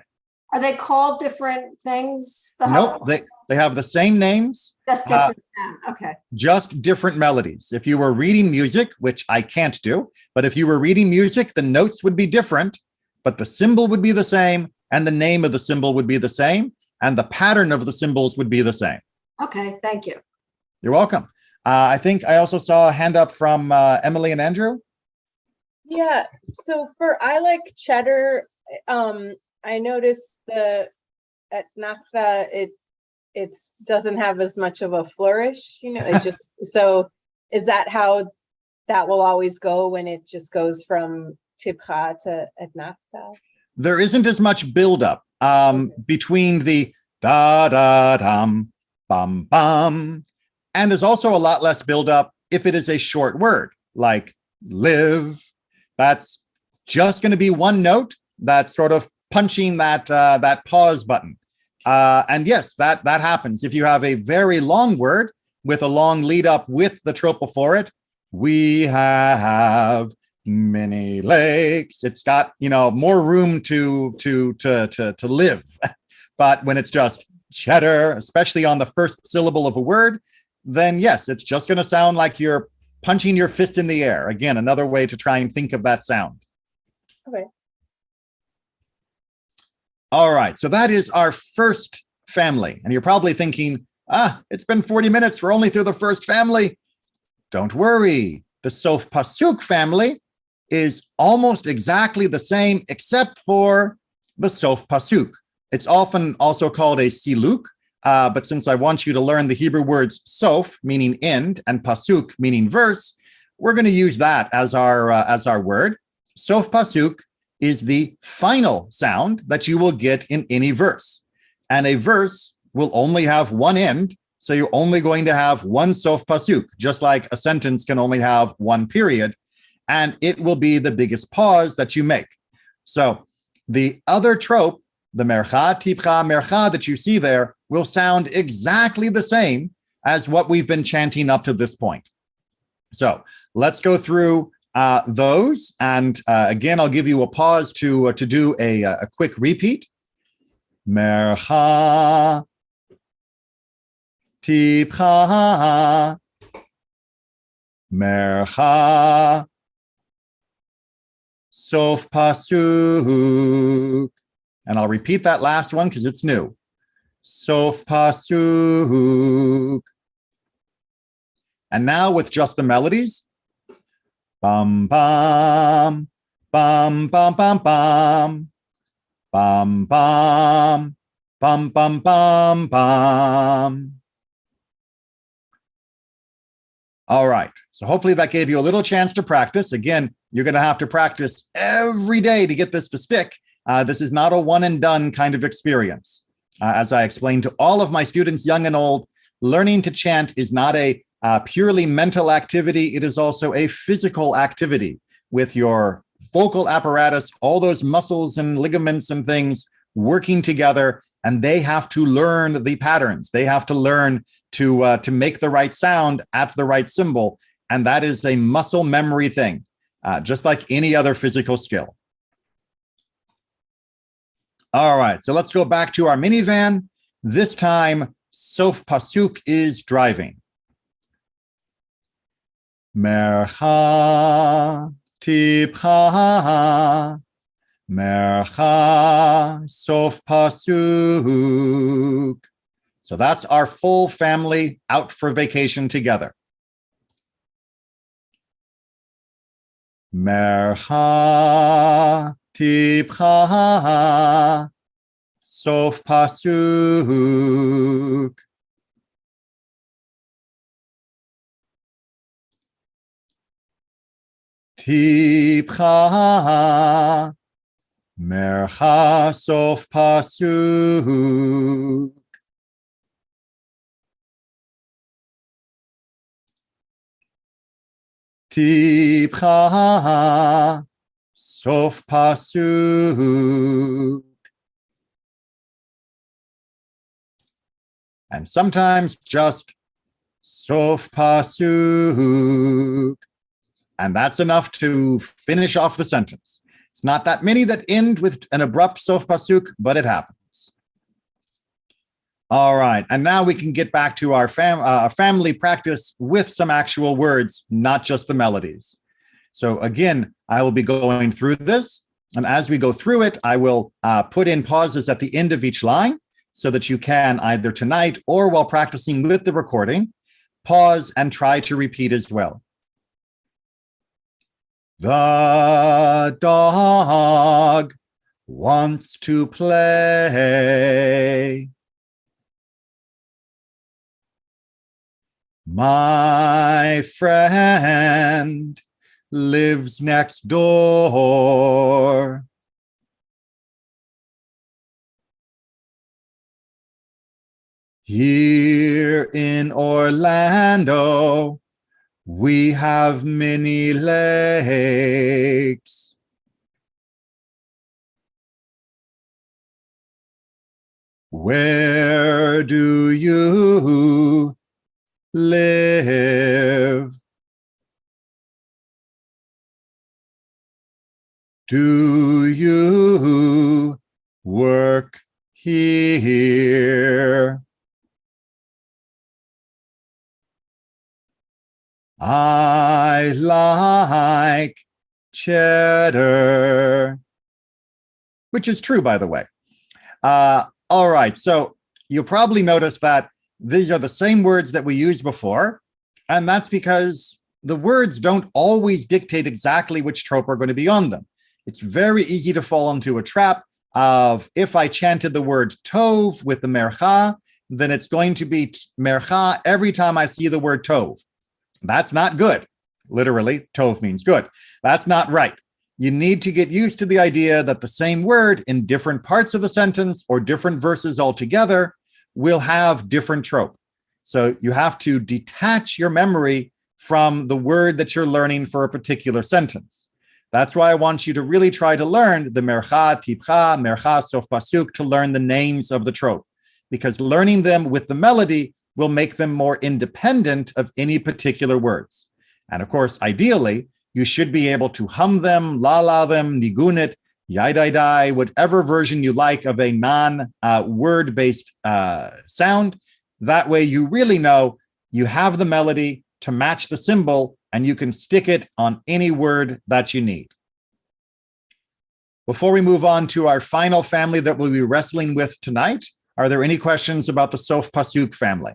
Are they called different things? Nope, they have the same names. Just different sound. Okay. Just different melodies. If you were reading music, which I can't do, but if you were reading music, the notes would be different, but the symbol would be the same, and the name of the symbol would be the same, and the pattern of the symbols would be the same. Okay, thank you. You're welcome. I think I also saw a hand up from Emily and Andrew. Yeah, so for I like cheddar, I noticed the Etnachta, it doesn't have as much of a flourish, it just, so is that how that will always go when it just goes from Tipcha to Etnachta? There isn't as much buildup between the da-da-dum, bum-bum, and there's also a lot less buildup if it is a short word, like live. That's just going to be one note that's sort of punching that pause button. And yes, that happens. If you have a very long word with a long lead up with the trope before it, we have many lakes. It's got, more room to live. But when it's just cheddar, especially on the first syllable of a word, then yes, it's just going to sound like you're punching your fist in the air. Again, another way to try and think of that sound. Okay. All right, so that is our first family. And you're probably thinking, it's been 40 minutes. We're only through the first family. Don't worry. The Sof Pasuk family is almost exactly the same, except for the Sof Pasuk. It's often also called a siluk, but since I want you to learn the Hebrew words sof, meaning end, and pasuk, meaning verse, we're going to use that as our word. Sof Pasuk is the final sound that you will get in any verse. And a verse will only have one end, so you're only going to have one Sof Pasuk, just like a sentence can only have one period, and it will be the biggest pause that you make. So the other trope, the Mercha, Tipcha, Mercha that you see there, will sound exactly the same as what we've been chanting up to this point. So let's go through those. And again, I'll give you a pause to do a quick repeat. Mercha, Tipcha, Mercha, Sof Pasuk. And I'll repeat that last one because it's new. Sof Pasuk. And now with just the melodies. Bum, bum, bum, bum, bum, bum. Bum, bum, bum, bum, bum, bum. All right. So hopefully that gave you a little chance to practice. Again, you're going to have to practice every day to get this to stick. This is not a one and done kind of experience. As I explained to all of my students, young and old, learning to chant is not a purely mental activity. It is also a physical activity with your vocal apparatus, all those muscles and ligaments and things working together, and they have to learn the patterns. They have to learn to make the right sound at the right symbol, and that is a muscle memory thing, just like any other physical skill. All right, so let's go back to our minivan. This time, Sof Pasuk is driving. Mercha tipcha, mercha Sof Pasuk. So that's our full family out for vacation together. Mercha tipcha, Sof Pasuk. Tipcha, mercha Sof Pasuk. Tipcha, Sof Pasuk. And sometimes just Sof Pasuk. And that's enough to finish off the sentence. It's not that many that end with an abrupt Sof Pasuk, but it happens. All right, and now we can get back to our family practice with some actual words, not just the melodies. So again, I will be going through this, and as we go through it, I will put in pauses at the end of each line so that you can either tonight or while practicing with the recording, pause and try to repeat as well. The dog wants to play. My friend lives next door. Here in Orlando, we have many lakes. Where do you live? Do you work here? I like cheddar, which is true, by the way. All right, so you'll probably notice that these are the same words that we used before, and that's because the words don't always dictate exactly which trope are going to be on them. It's very easy to fall into a trap of if I chanted the word tov with the mercha, then it's going to be mercha every time I see the word tov. That's not good. Literally, tov means good. That's not right. You need to get used to the idea that the same word in different parts of the sentence or different verses altogether will have different trope. So you have to detach your memory from the word that you're learning for a particular sentence. That's why I want you to really try to learn the mercha, tipcha, mercha, sof pasuk, to learn the names of the trope, because learning them with the melody will make them more independent of any particular words. And of course, ideally, you should be able to hum them, la them, nigunit, yai-dai-dai, whatever version you like of a non-word-based sound. That way you really know you have the melody to match the symbol and you can stick it on any word that you need. Before we move on to our final family that we'll be wrestling with tonight, are there any questions about the Sof Pasuk family?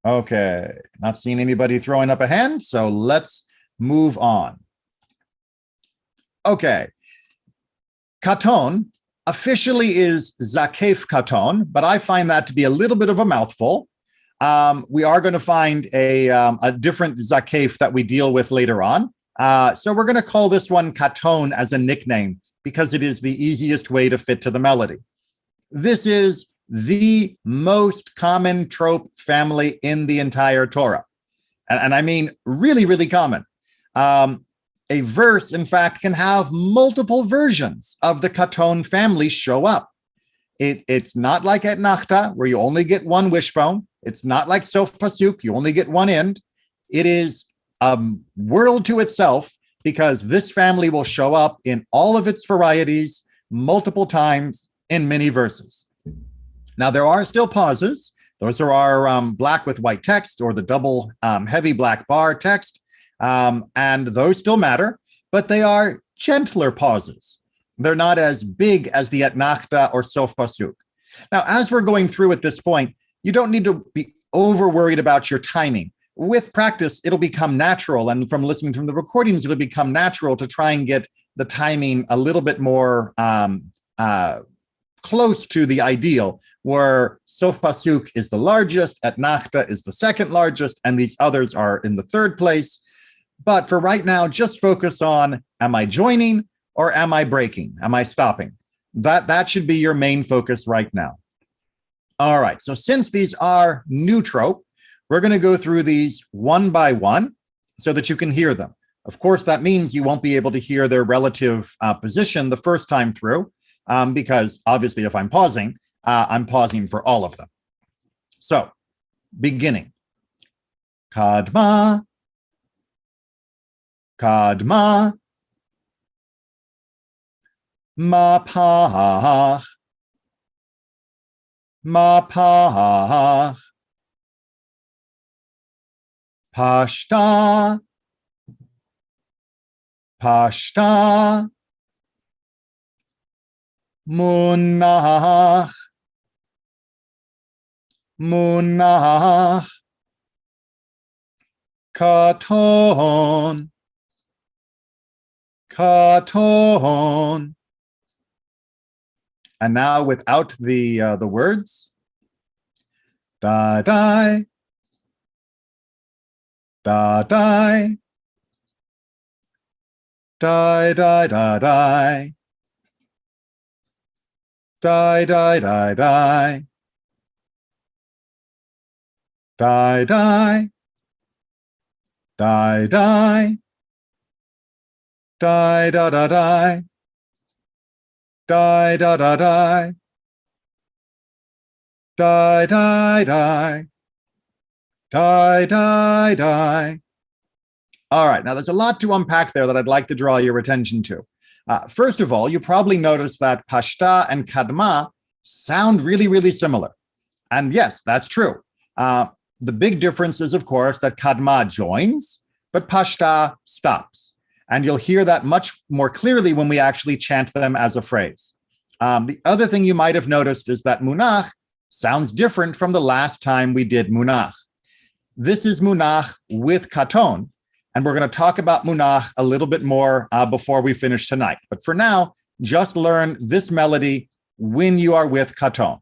Okay, not seeing anybody throwing up a hand, so let's move on. Okay, Katon officially is Zakef Katon, but I find that to be a little bit of a mouthful. we are going to find a different Zakef that we deal with later on. So we're going to call this one Katon as a nickname because it is the easiest way to fit to the melody. This is the most common trope family in the entire Torah. And I mean, really, really common. A verse, in fact, can have multiple versions of the Katon family show up. It's not like Etnachta, where you only get one wishbone. It's not like Sof Pasuk, you only get one end. It is a world to itself because this family will show up in all of its varieties multiple times in many verses. Now, there are still pauses. Those are our black with white text or the double heavy black bar text. And those still matter, but they are gentler pauses. They're not as big as the Etnachta or Sof Pasuk. Now, as we're going through at this point, you don't need to be over worried about your timing. With practice, it'll become natural. And from listening to the recordings, it'll become natural to try and get the timing a little bit more close to the ideal, where Sof Pasuk is the largest, Etnachta is the second largest, and these others are in the third place. But for right now, just focus on, am I joining or am I breaking? Am I stopping? That should be your main focus right now. All right, so since these are new trope, we're going to go through these one by one so that you can hear them. Of course, that means you won't be able to hear their relative position the first time through, because obviously if I'm pausing for all of them. So, beginning. Kadma, Kadma, Mapach, Mapach, Pashta, Pashta, Munach, Munach, Katon, Katon. And now without the words, da-dai, da-dai, da-dai-da-dai, da-dai-da-dai, da-dai, da-dai, da-da-da-dai, da-da-da-dai, da-da-dai, da-da-dai. All right, now there's a lot to unpack there that I'd like to draw your attention to. First of all, you probably noticed that Pashta and Kadma sound really, really similar. And yes, that's true. The big difference is, of course, that Kadma joins, but Pashta stops. And you'll hear that much more clearly when we actually chant them as a phrase. The other thing you might have noticed is that Munach sounds different from the last time we did Munach. This is Munach with Katon, and we're going to talk about Munach a little bit more before we finish tonight. But for now, just learn this melody when you are with Katon.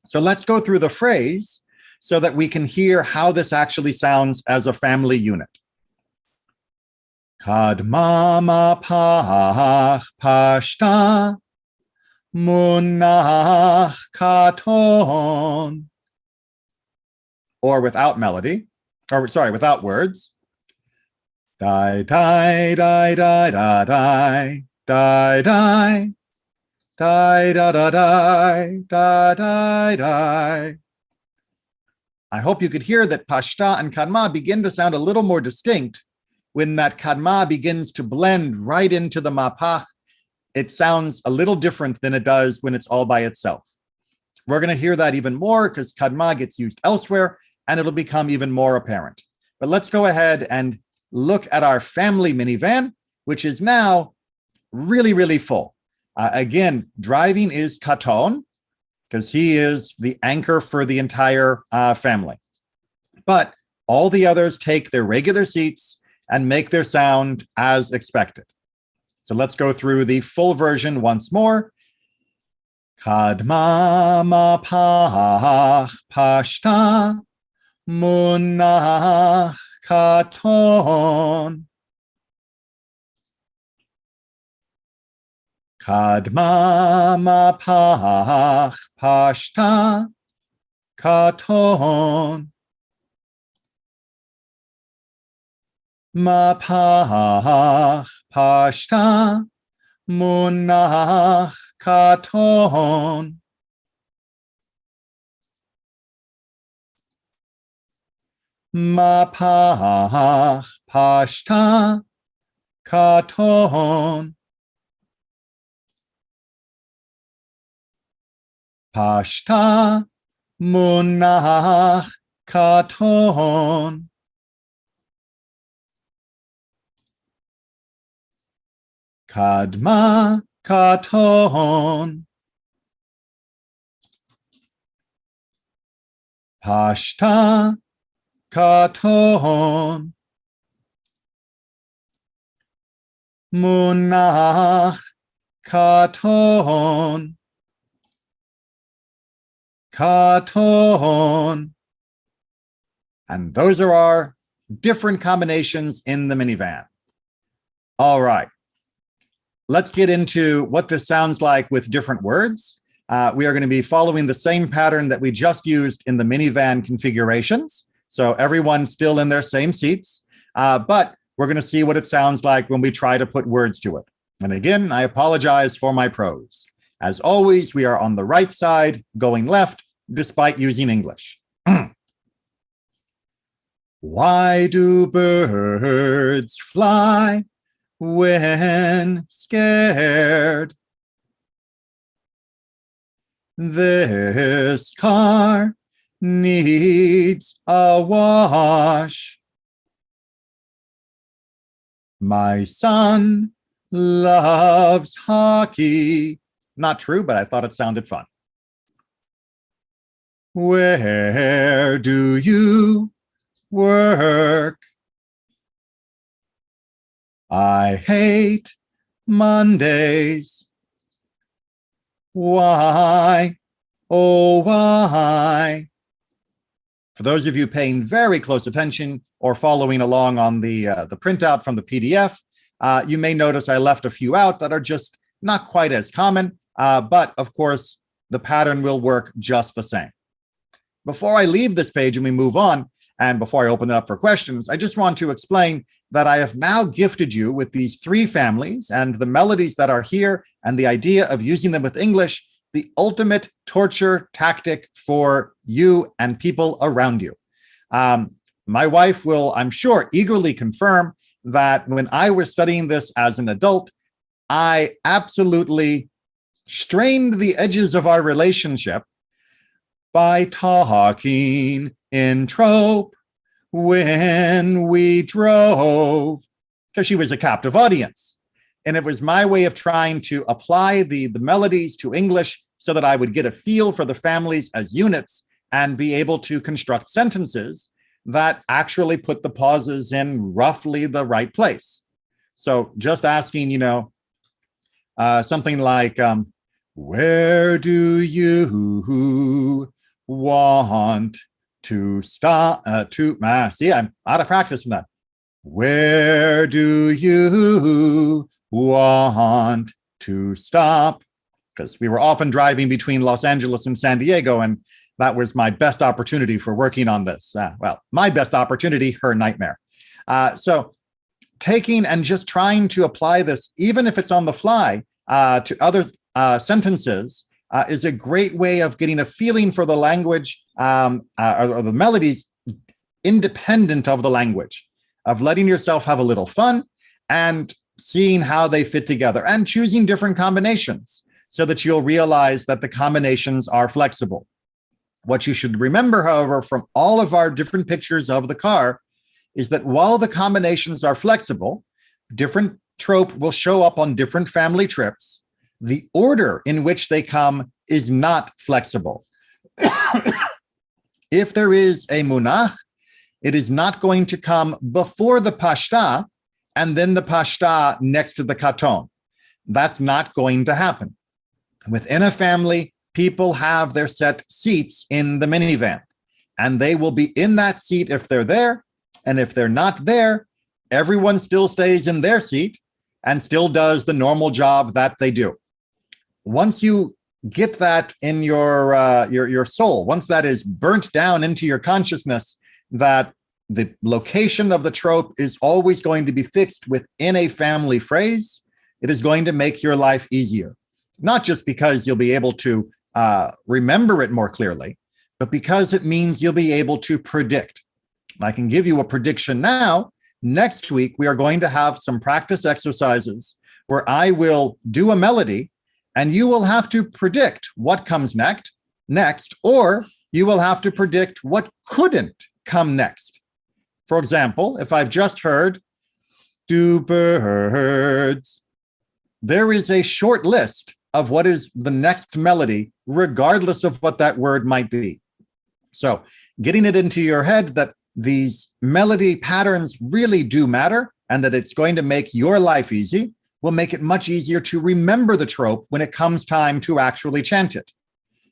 So let's go through the phrase so that we can hear how this actually sounds as a family unit. Kadma mapach pashta munach katon. Or without melody, or sorry, without words. Die, die, die, die, die, die, die, die, die, da, da, die, da, die, die. I hope you could hear that Pashta and Kadma begin to sound a little more distinct. When that Kadma begins to blend right into the Mapach, it sounds a little different than it does when it's all by itself. We're going to hear that even more because Kadma gets used elsewhere and it'll become even more apparent. But let's go ahead and look at our family minivan, which is now really, really full. Again, driving is Katon because he is the anchor for the entire family. But all the others take their regular seats and make their sound as expected. So let's go through the full version once more. Kadma mapach pashta munach katon. Kadma mapach pashta katon. Mapach pashta munach katon. Mapach pashta katon. Pashta munach katon. Kadma katon. Pashta katon. Munach katon. Katon. And those are our different combinations in the minivan. All right. Let's get into what this sounds like with different words. We are going to be following the same pattern that we just used in the minivan configurations. So everyone's still in their same seats, but we're going to see what it sounds like when we try to put words to it. And again, I apologize for my prose. As always, we are on the right side, going left, despite using English. Why do birds fly when scared? This car needs a wash. My son loves hockey. Not true, but I thought it sounded fun. Where do you work? I hate Mondays. Why? Oh, why? For those of you paying very close attention or following along on the printout from the PDF, you may notice I left a few out that are just not quite as common, but of course, the pattern will work just the same. Before I leave this page and we move on, and before I open it up for questions, I just want to explain that I have now gifted you with these three families and the melodies that are here and the idea of using them with English, the ultimate torture tactic for you and people around you. My wife will, I'm sure, eagerly confirm that when I was studying this as an adult, I absolutely strained the edges of our relationship by talking in Trope when we drove, because she was a captive audience. And it was my way of trying to apply the melodies to English so that I would get a feel for the families as units and be able to construct sentences that actually put the pauses in roughly the right place. So just asking, something like, where do you want to stop? See, I'm out of practice in that. Where do you want to stop? Because we were often driving between Los Angeles and San Diego, and that was my best opportunity for working on this. Well, my best opportunity, her nightmare. So taking and just trying to apply this, even if it's on the fly, to other sentences is a great way of getting a feeling for the language or the melodies independent of the language, of letting yourself have a little fun and seeing how they fit together and choosing different combinations so that you'll realize that the combinations are flexible. What you should remember, however, from all of our different pictures of the car is that while the combinations are flexible, different trope will show up on different family trips. The order in which they come is not flexible. If there is a munach, it is not going to come before the pashta and then the pashta next to the katon. That's not going to happen. Within a family, people have their set seats in the minivan. and they will be in that seat if they're there. And if they're not there, everyone still stays in their seat and still does the normal job that they do. Once you get that in your soul, once that is burnt down into your consciousness, that the location of the trope is always going to be fixed within a family phrase, it is going to make your life easier. Not just because you'll be able to remember it more clearly, but because it means you'll be able to predict. And I can give you a prediction now. Next week, we are going to have some practice exercises where I will do a melody and you will have to predict what comes next, or you will have to predict what couldn't come next. For example, if I've just heard, "Do birds," there is a short list of what is the next melody, regardless of what that word might be. So getting it into your head that these melody patterns really do matter and that it's going to make your life easy will make it much easier to remember the trope when it comes time to actually chant it.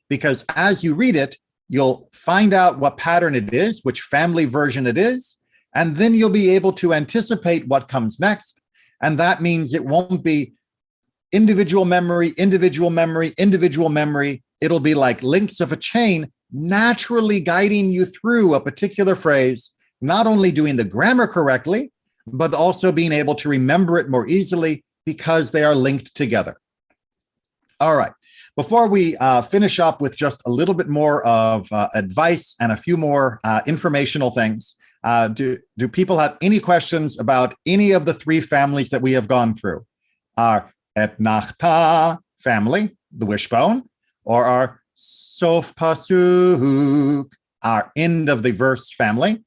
Because as you read it, you'll find out what pattern it is, which family version it is, and then you'll be able to anticipate what comes next. And that means it won't be individual memory, individual memory, individual memory. It'll be like links of a chain naturally guiding you through a particular phrase, not only doing the grammar correctly, but also being able to remember it more easily because they are linked together. All right. Before we finish up with just a little bit more of advice and a few more informational things, do people have any questions about any of the three families that we have gone through? Our Etnachta family, the wishbone, or our Sof Pasuk, our end of the verse family,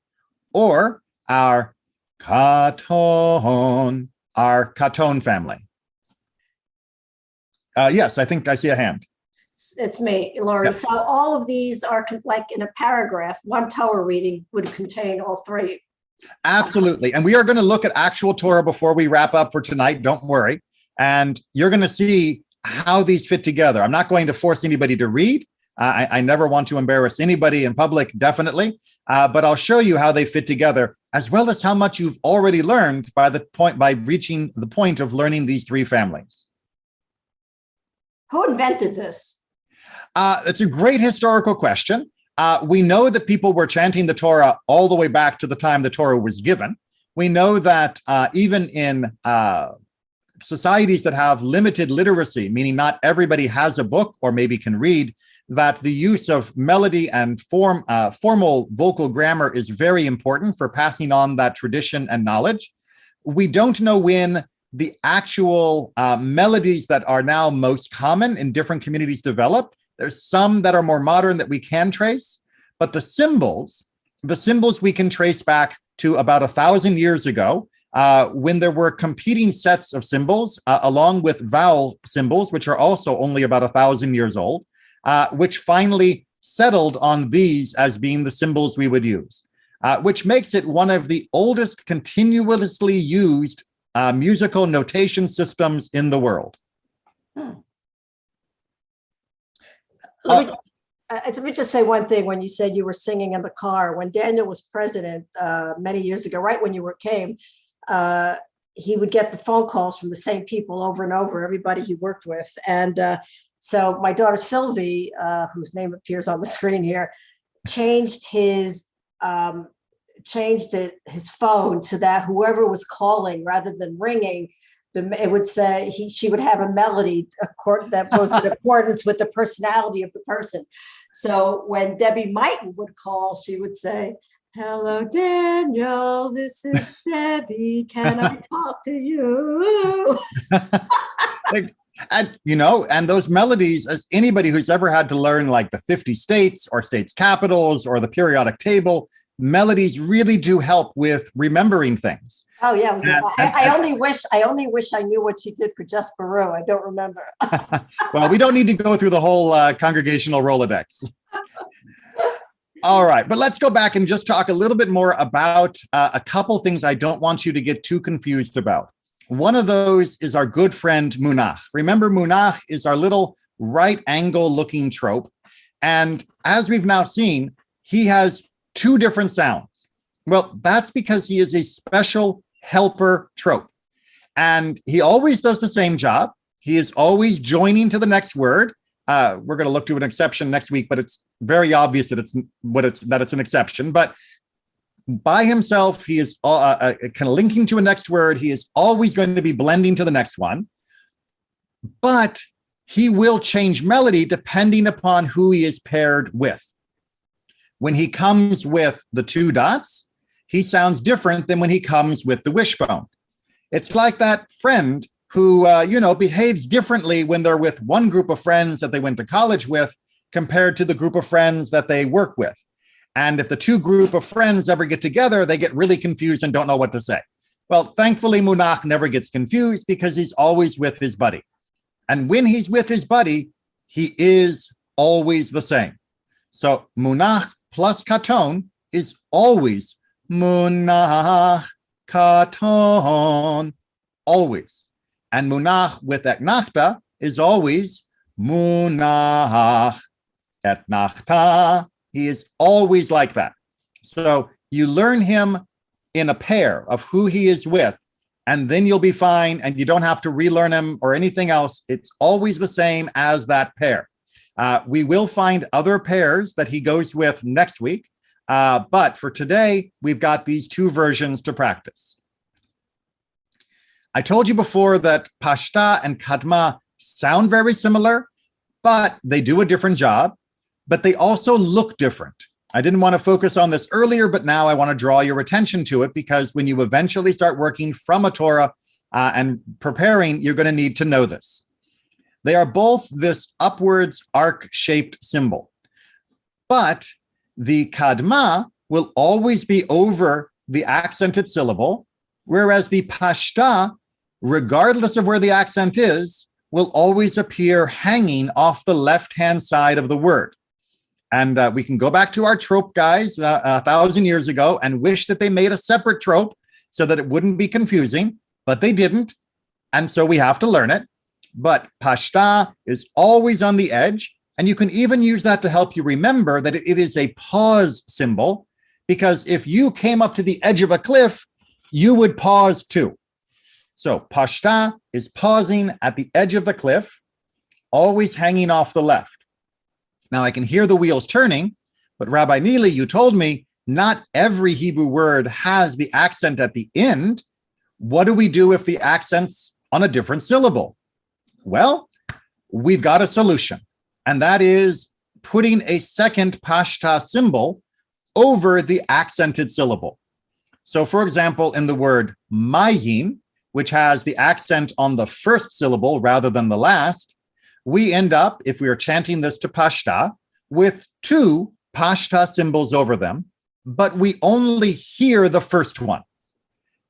or our Katon, our Katon family? Yes, I think I see a hand. It's me, Laurie. Yep. So all of these are like in a paragraph. One Torah reading would contain all three. Absolutely. And we are going to look at actual Torah before we wrap up for tonight. Don't worry. And you're going to see how these fit together. I'm not going to force anybody to read. I never want to embarrass anybody in public, definitely. But I'll show you how they fit together, as well as how much you've already learned by reaching the point of learning these three families. Who invented this? It's a great historical question. We know that people were chanting the Torah all the way back to the time the Torah was given. We know that even in societies that have limited literacy, meaning not everybody has a book or maybe can read, that the use of melody and formal vocal grammar is very important for passing on that tradition and knowledge. We don't know when the actual melodies that are now most common in different communities developed. There's some that are more modern that we can trace, but the symbols we can trace back to about 1,000 years ago, when there were competing sets of symbols along with vowel symbols, which are also only about 1,000 years old, which finally settled on these as being the symbols we would use, which makes it one of the oldest continuously used musical notation systems in the world. Let me just say one thing. When you said you were singing in the car, when Daniel was president many years ago, right when you came, he would get the phone calls from the same people over and over, everybody he worked with. And so my daughter Sylvie, whose name appears on the screen here, changed his phone so that whoever was calling, rather than ringing, it would say she would have a melody that was in accordance with the personality of the person. So when Debbie Mighton would call, she would say, "Hello, Daniel, this is Debbie. Can I talk to you?" And those melodies, as anybody who's ever had to learn like the 50 states or states capitals or the periodic table, melodies really do help with remembering things. Oh yeah, I only wish I knew what she did for Just Baru. I don't remember. Well, we don't need to go through the whole congregational Rolodex. All right, but let's go back and just talk a little bit more about a couple things I don't want you to get too confused about. One of those is our good friend Munach. Remember, Munach is our little right angle looking trope. And as we've now seen, he has two different sounds. Well, that's because he is a special helper trope. And he always does the same job. He is always joining to the next word. We're going to look to an exception next week, but it's very obvious that it's an exception. But by himself, he is kind of linking to a next word. He is always going to be blending to the next one. But he will change melody depending upon who he is paired with. When he comes with the two dots, he sounds different than when he comes with the wishbone. It's like that friend who, behaves differently when they're with one group of friends that they went to college with compared to the group of friends that they work with. And if the two group of friends ever get together, they get really confused and don't know what to say. Well, thankfully, Munach never gets confused because he's always with his buddy. And when he's with his buddy, he is always the same. So Munach plus Katon is always Munach Katon, always. And Munach with Etnachta is always Munach Etnachta. He is always like that. So you learn him in a pair of who he is with, and then you'll be fine, and you don't have to relearn him or anything else. It's always the same as that pair. We will find other pairs that he goes with next week. But for today, we've got these two versions to practice. I told you before that Pashta and Kadma sound very similar, but they do a different job, but they also look different. I didn't want to focus on this earlier, but now I want to draw your attention to it because when you eventually start working from a Torah and preparing, you're going to need to know this. They are both this upwards arc-shaped symbol, but the Kadma will always be over the accented syllable, whereas the Pashta, regardless of where the accent is, will always appear hanging off the left-hand side of the word. And we can go back to our trope guys 1,000 years ago and wish that they made a separate trope so that it wouldn't be confusing, but they didn't. And so we have to learn it. But Pashta is always on the edge. And you can even use that to help you remember that it is a pause symbol, because if you came up to the edge of a cliff, you would pause too. So Pashta is pausing at the edge of the cliff, always hanging off the left. Now I can hear the wheels turning, but Rabbi Neely, you told me not every Hebrew word has the accent at the end. What do we do if the accent's on a different syllable? Well, we've got a solution, and that is putting a second Pashta symbol over the accented syllable. So for example, in the word mayim, which has the accent on the first syllable rather than the last, we end up, if we are chanting this to Pashta, with two Pashta symbols over them, but we only hear the first one.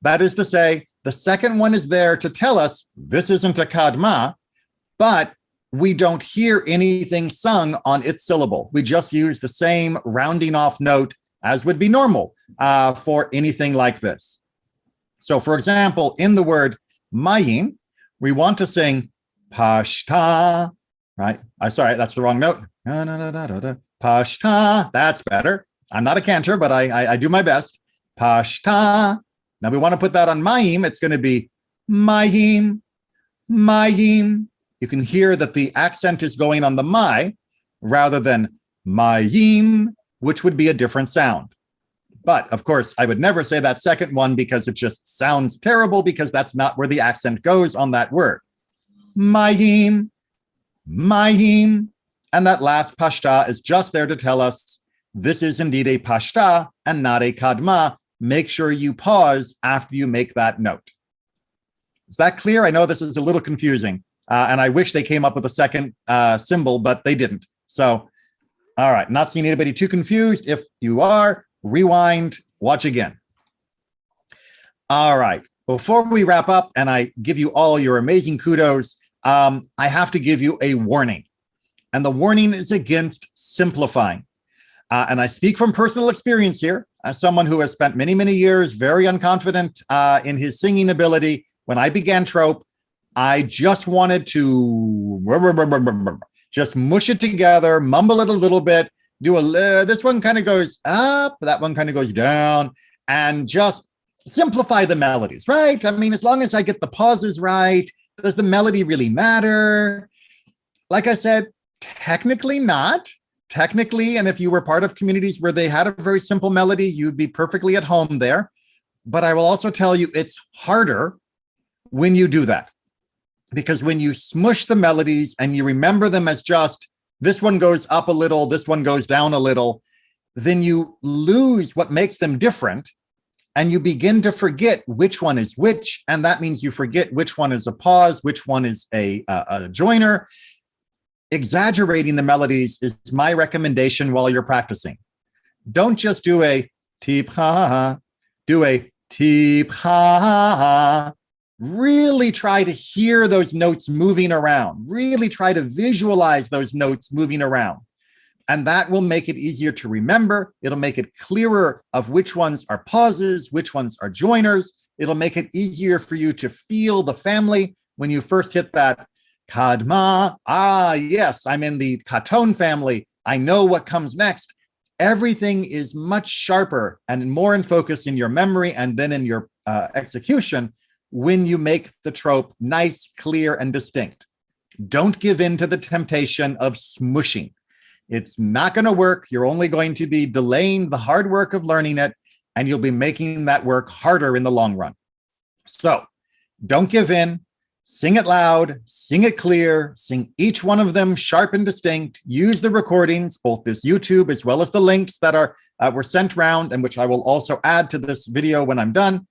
That is to say, the second one is there to tell us this isn't a Kadma, but we don't hear anything sung on its syllable. We just use the same rounding off note as would be normal for anything like this. So for example, in the word mayim, we want to sing Pashta, right? Sorry, that's the wrong note. Pashta, that's better. I'm not a cantor, but I do my best. Pashta. Now we want to put that on mayim. It's going to be mayim, mayim. You can hear that the accent is going on the my rather than mayim, which would be a different sound. But of course, I would never say that second one because it just sounds terrible, because that's not where the accent goes on that word. Mayim, mayim. And that last Pashta is just there to tell us this is indeed a Pashta and not a Kadma. Make sure you pause after you make that note. Is that clear? I know this is a little confusing, and I wish they came up with a second symbol, but they didn't. So, all right, not seeing anybody too confused. If you are, rewind, watch again. All right, before we wrap up and I give you all your amazing kudos, I have to give you a warning. And the warning is against simplifying. And I speak from personal experience here, as someone who has spent many, many years very unconfident in his singing ability. When I began Trope, I just wanted to just mush it together, mumble it a little bit, This one kind of goes up, that one kind of goes down, and just simplify the melodies, right? I mean, as long as I get the pauses right, does the melody really matter? Like I said, technically not. Technically, and if you were part of communities where they had a very simple melody, you'd be perfectly at home there. But I will also tell you it's harder when you do that. Because when you smush the melodies and you remember them as just this one goes up a little, this one goes down a little, then you lose what makes them different and you begin to forget which one is which. And that means you forget which one is a pause, which one is a joiner. Exaggerating the melodies is my recommendation while you're practicing. Don't just do a tip ha, do a tip ha. Really try to hear those notes moving around. Really try to visualize those notes moving around. And that will make it easier to remember. It'll make it clearer of which ones are pauses, which ones are joiners. It'll make it easier for you to feel the family when you first hit that kadma. Ah, yes, I'm in the Katon family. I know what comes next. Everything is much sharper and more in focus in your memory and then in your execution when you make the trope nice, clear, and distinct. Don't give in to the temptation of smushing. It's not going to work. You're only going to be delaying the hard work of learning it, and you'll be making that work harder in the long run. So don't give in. Sing it loud, sing it clear, sing each one of them sharp and distinct. Use the recordings, both this YouTube as well as the links that were sent around and which I will also add to this video when I'm done.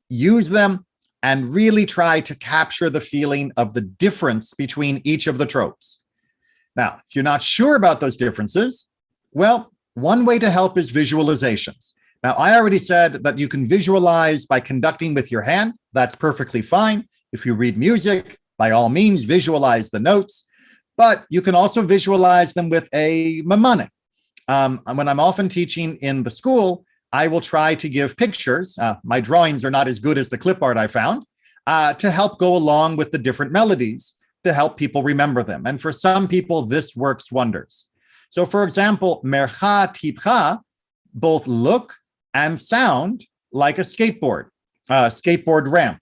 Use them and really try to capture the feeling of the difference between each of the tropes. Now, if you're not sure about those differences, well, one way to help is visualizations. Now, I already said that you can visualize by conducting with your hand. That's perfectly fine. If you read music, by all means, visualize the notes, but you can also visualize them with a mnemonic. When I'm often teaching in the school, I will try to give pictures. My drawings are not as good as the clip art I found, to help go along with the different melodies to help people remember them. And for some people, this works wonders. So for example, mercha tipcha both look and sound like a skateboard ramp.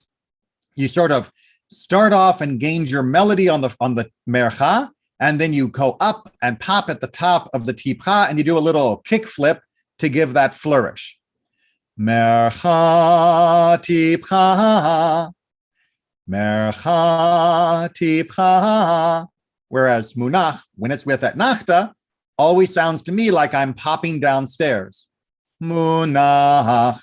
You sort of start off and gain your melody on the mercha, and then you go up and pop at the top of the tipcha, and you do a little kick flip to give that flourish. Mercha tipcha, mercha tipcha. Whereas munach, when it's with etnachta, always sounds to me like I'm popping downstairs. Munach,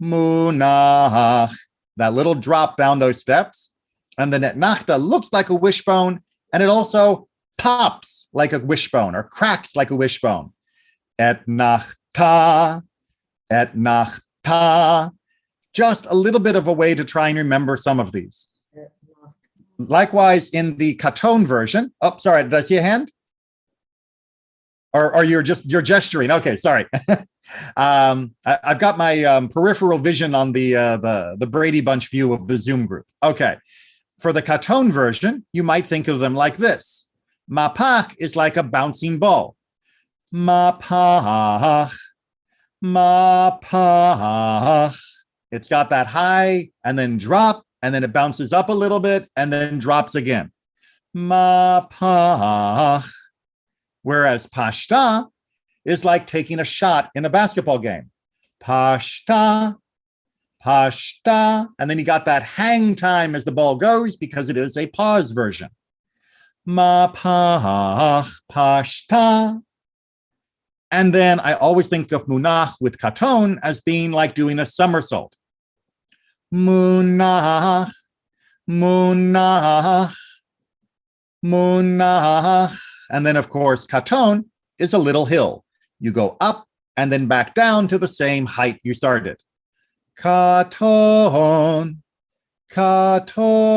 munach. That little drop down those steps. And the etnachta looks like a wishbone, and it also pops like a wishbone or cracks like a wishbone. Etnachta, etnachta. Just a little bit of a way to try and remember some of these. Likewise, in the Katon version. Oh, sorry, did I see a hand? Or you're gesturing. Okay, sorry. I've got my peripheral vision on the Brady Bunch view of the Zoom group. Okay, for the Katon version, you might think of them like this. Mapach is like a bouncing ball. Mapach, mapach. It's got that high and then drop, and then it bounces up a little bit and then drops again. Mapach. Whereas pashta is like taking a shot in a basketball game. Pashta, pashta. And then you got that hang time as the ball goes because it is a pause version. Mapach, pashta. And then I always think of munach with katon as being like doing a somersault. Munach, munach, munach. And then, of course, katon is a little hill. You go up and then back down to the same height you started. Katon, katon.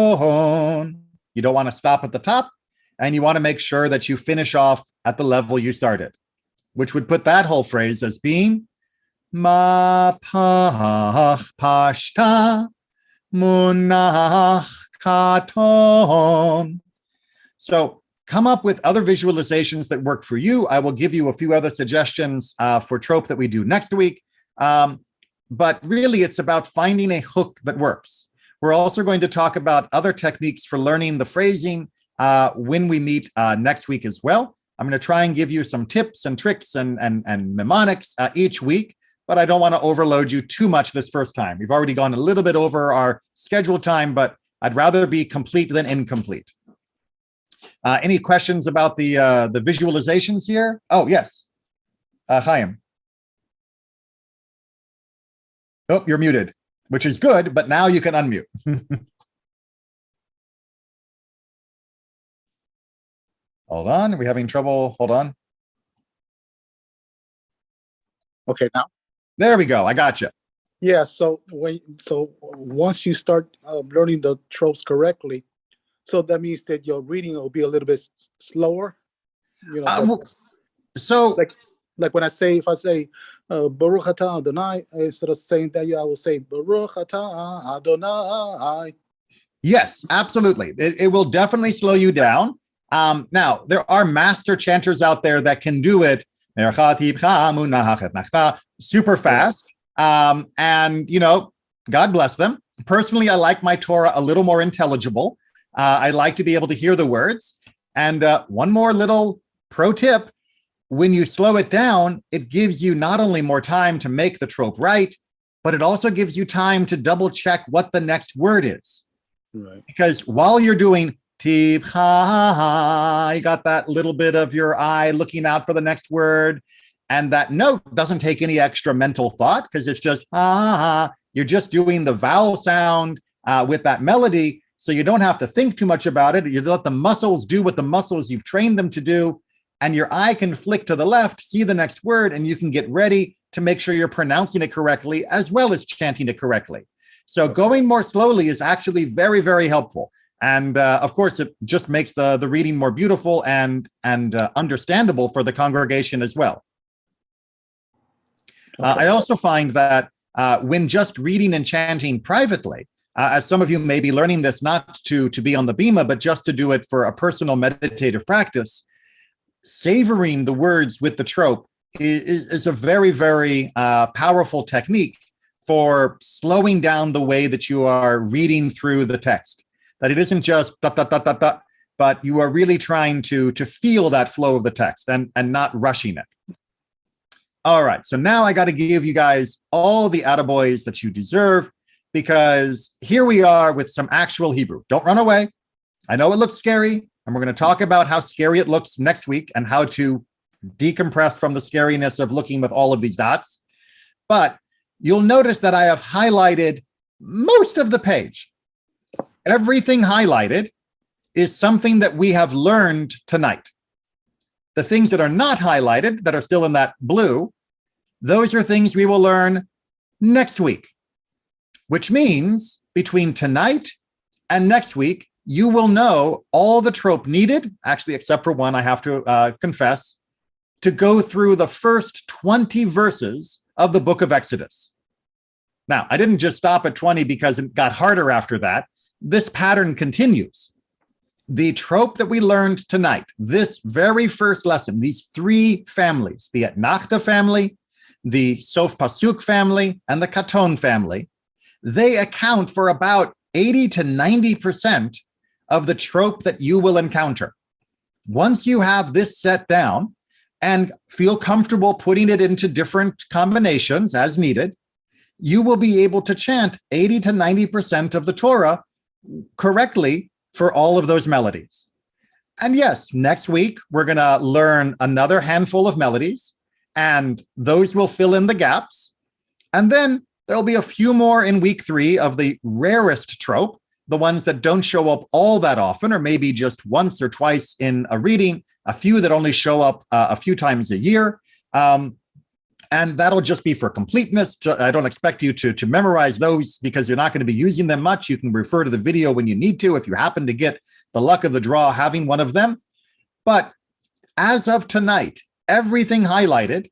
You don't want to stop at the top, and you want to make sure that you finish off at the level you started, which would put that whole phrase as being mapach pashta munach katon. So come up with other visualizations that work for you. I will give you a few other suggestions for trope that we do next week. But really, it's about finding a hook that works. We're also going to talk about other techniques for learning the phrasing when we meet next week as well. I'm going to try and give you some tips and tricks and mnemonics each week, but I don't want to overload you too much this first time. We've already gone a little bit over our scheduled time, but I'd rather be complete than incomplete. Any questions about the visualizations here? Oh, yes. Chaim. Oh, you're muted, which is good, but now you can unmute. Hold on, are we having trouble? Hold on. Okay, now. There we go, I got you. Yeah, so once you start learning the tropes correctly, so that means that your reading will be a little bit slower. You know, so like when if I say Baruch Atah Adonai, instead of saying that, I will say Baruch Atah Adonai. Yes, absolutely. It will definitely slow you down. Now, there are master chanters out there that can do it super fast. And, you know, God bless them. Personally, I like my Torah a little more intelligible. I like to be able to hear the words. And one more little pro tip, when you slow it down, it gives you not only more time to make the trope right, but it also gives you time to double check what the next word is. Right. Because while you're doing Tib ha, you got that little bit of your eye looking out for the next word. And that note doesn't take any extra mental thought because it's just ha. You're just doing the vowel sound with that melody. So you don't have to think too much about it. You let the muscles do what the muscles you've trained them to do. And your eye can flick to the left, see the next word, and you can get ready to make sure you're pronouncing it correctly as well as chanting it correctly. So going more slowly is actually very, very helpful. And of course, it just makes the reading more beautiful and understandable for the congregation as well. I also find that when just reading and chanting privately, as some of you may be learning this not to be on the bima, but just to do it for a personal meditative practice, savoring the words with the trope is a very, very powerful technique for slowing down the way that you are reading through the text. That it isn't just dot, dot, dot, dot, dot, but you are really trying to feel that flow of the text and not rushing it. All right, so now I got to give you guys all the attaboys that you deserve, because here we are with some actual Hebrew. Don't run away. I know it looks scary, and we're going to talk about how scary it looks next week and how to decompress from the scariness of looking with all of these dots. But you'll notice that I have highlighted most of the page. Everything highlighted is something that we have learned tonight. The things that are not highlighted, that are still in that blue, those are things we will learn next week, which means between tonight and next week, you will know all the trope needed, actually, except for one, I have to confess, to go through the first 20 verses of the book of Exodus. Now, I didn't just stop at 20 because it got harder after that. This pattern continues. The trope that we learned tonight, this very first lesson, these three families, the Etnachta family, the Sof Pasuk family, and the Katon family, they account for about 80 to 90% of the trope that you will encounter. Once you have this set down and feel comfortable putting it into different combinations as needed, you will be able to chant 80 to 90% of the Torah correctly for all of those melodies. And yes, next week, we're going to learn another handful of melodies, and those will fill in the gaps. And then there'll be a few more in week 3 of the rarest trope, the ones that don't show up all that often, or maybe just once or twice in a reading, a few that only show up a few times a year. And that'll just be for completeness. I don't expect you to memorize those because you're not going to be using them much. You can refer to the video when you need to, if you happen to get the luck of the draw having one of them. But as of tonight, everything highlighted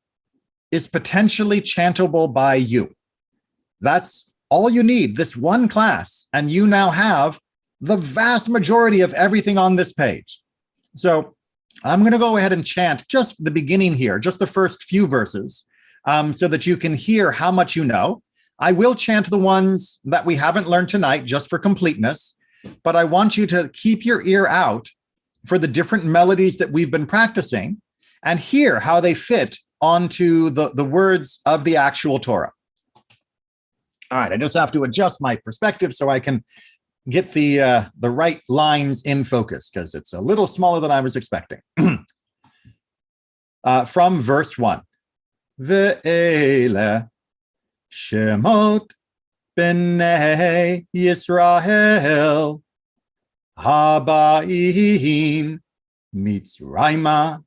is potentially chantable by you. That's all you need, this one class, and you now have the vast majority of everything on this page. So I'm going to go ahead and chant just the beginning here, just the first few verses, so that you can hear how much you know. I will chant the ones that we haven't learned tonight just for completeness, but I want you to keep your ear out for the different melodies that we've been practicing and hear how they fit onto the words of the actual Torah. All right, I just have to adjust my perspective so I can get the right lines in focus, because it's a little smaller than I was expecting. From verse 1. Ve'ele Shemot B'nei Yisrael Haba'im Mitzrayma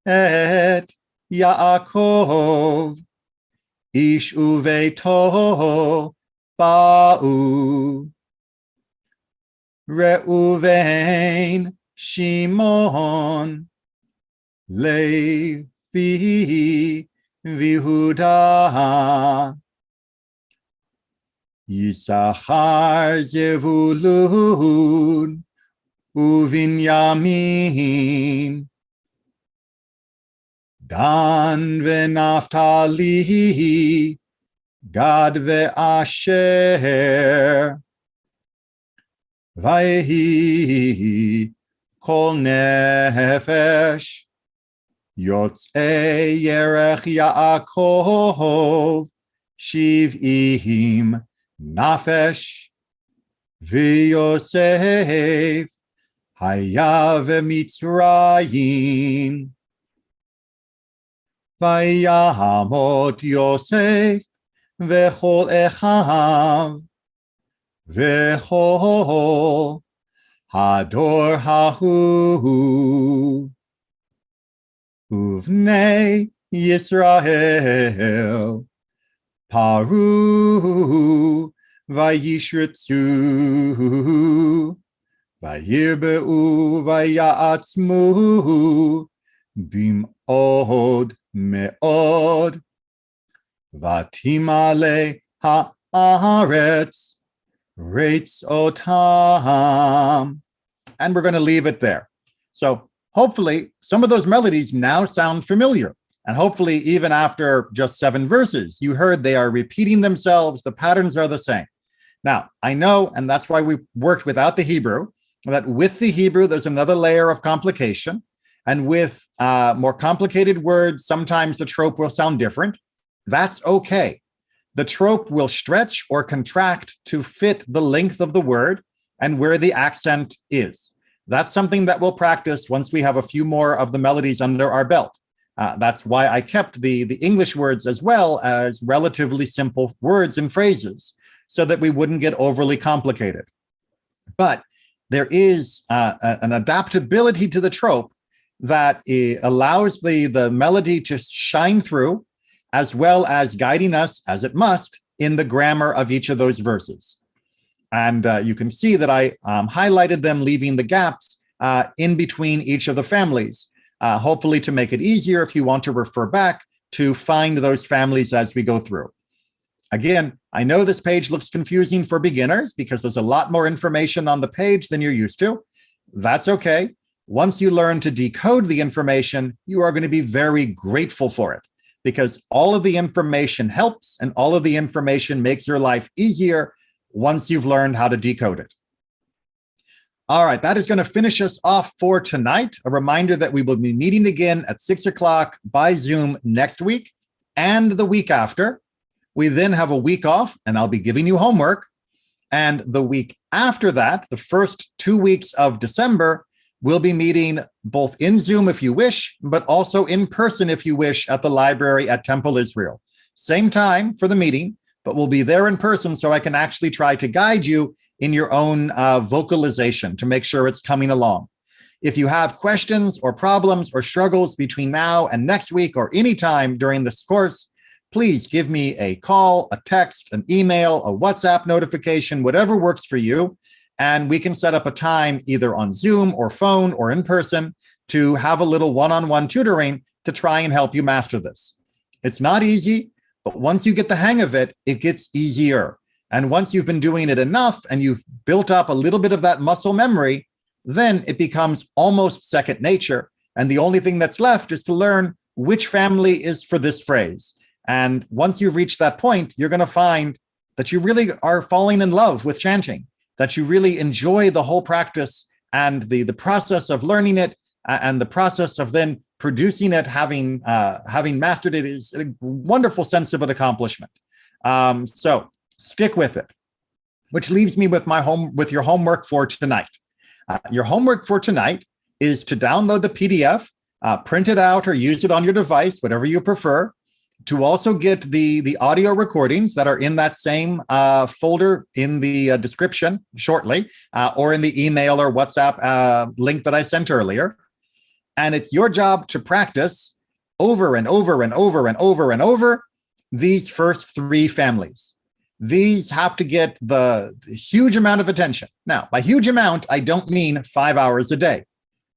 Et Yaakov Ish Uveito Ba'u Reuven Shimon Levi Yehuda Yisachar Zevulun Uvinyamin Dan veNaftali Gad veAsher Vayhi Kol Nefesh Yotzei Yerech Yaakov Shiv'im Nafesh V'Yosef Haya v'Mitzrayim Vayamot Yosef V'chol Echav V'chol Hador Hahu Uvnei Yisrael Paru Vayishretzu Vayirbeu Vayatzmu Bim'od Me'od Vatimale Haaretz Reitz Otam. And we're going to leave it there. So hopefully some of those melodies now sound familiar. And hopefully even after just 7 verses, you heard they are repeating themselves. The patterns are the same. Now, I know, and that's why we worked without the Hebrew, that with the Hebrew, there's another layer of complication. And with more complicated words, sometimes the trope will sound different. That's okay. The trope will stretch or contract to fit the length of the word and where the accent is. That's something that we'll practice once we have a few more of the melodies under our belt. That's why I kept the English words as well as relatively simple words and phrases so that we wouldn't get overly complicated. But there is an adaptability to the trope that allows the melody to shine through, as well as guiding us, as it must, in the grammar of each of those verses. And you can see that I highlighted them, leaving the gaps in between each of the families, hopefully to make it easier if you want to refer back to find those families as we go through. Again, I know this page looks confusing for beginners because there's a lot more information on the page than you're used to. That's okay. Once you learn to decode the information, you are going to be very grateful for it, because all of the information helps and all of the information makes your life easier once you've learned how to decode it. All right, that is going to finish us off for tonight. A reminder that we will be meeting again at 6 o'clock by Zoom next week and the week after. We then have a week off, and I'll be giving you homework. And the week after that, the first 2 weeks of December, we'll be meeting both in Zoom if you wish, but also in person if you wish at the library at Temple Israel. Same time for the meeting, but we'll be there in person so I can actually try to guide you in your own vocalization to make sure it's coming along. If you have questions or problems or struggles between now and next week or any time during this course, please give me a call, a text, an email, a WhatsApp notification, whatever works for you. And we can set up a time either on Zoom or phone or in person to have a little one-on-one tutoring to try and help you master this. It's not easy, but once you get the hang of it, it gets easier. And once you've been doing it enough and you've built up a little bit of that muscle memory, then it becomes almost second nature. And the only thing that's left is to learn which family is for this phrase. And once you've reached that point, you're going to find that you really are falling in love with chanting, that you really enjoy the whole practice and the process of learning it and the process of then producing it, having mastered it is a wonderful sense of an accomplishment. So stick with it, which leaves me with your homework for tonight. Your homework for tonight is to download the PDF, print it out or use it on your device, whatever you prefer, to also get the audio recordings that are in that same folder in the description shortly, or in the email or WhatsApp link that I sent earlier. And it's your job to practice over and over and over and over and over these first three families. These have to get the huge amount of attention. Now, by huge amount, I don't mean 5 hours a day.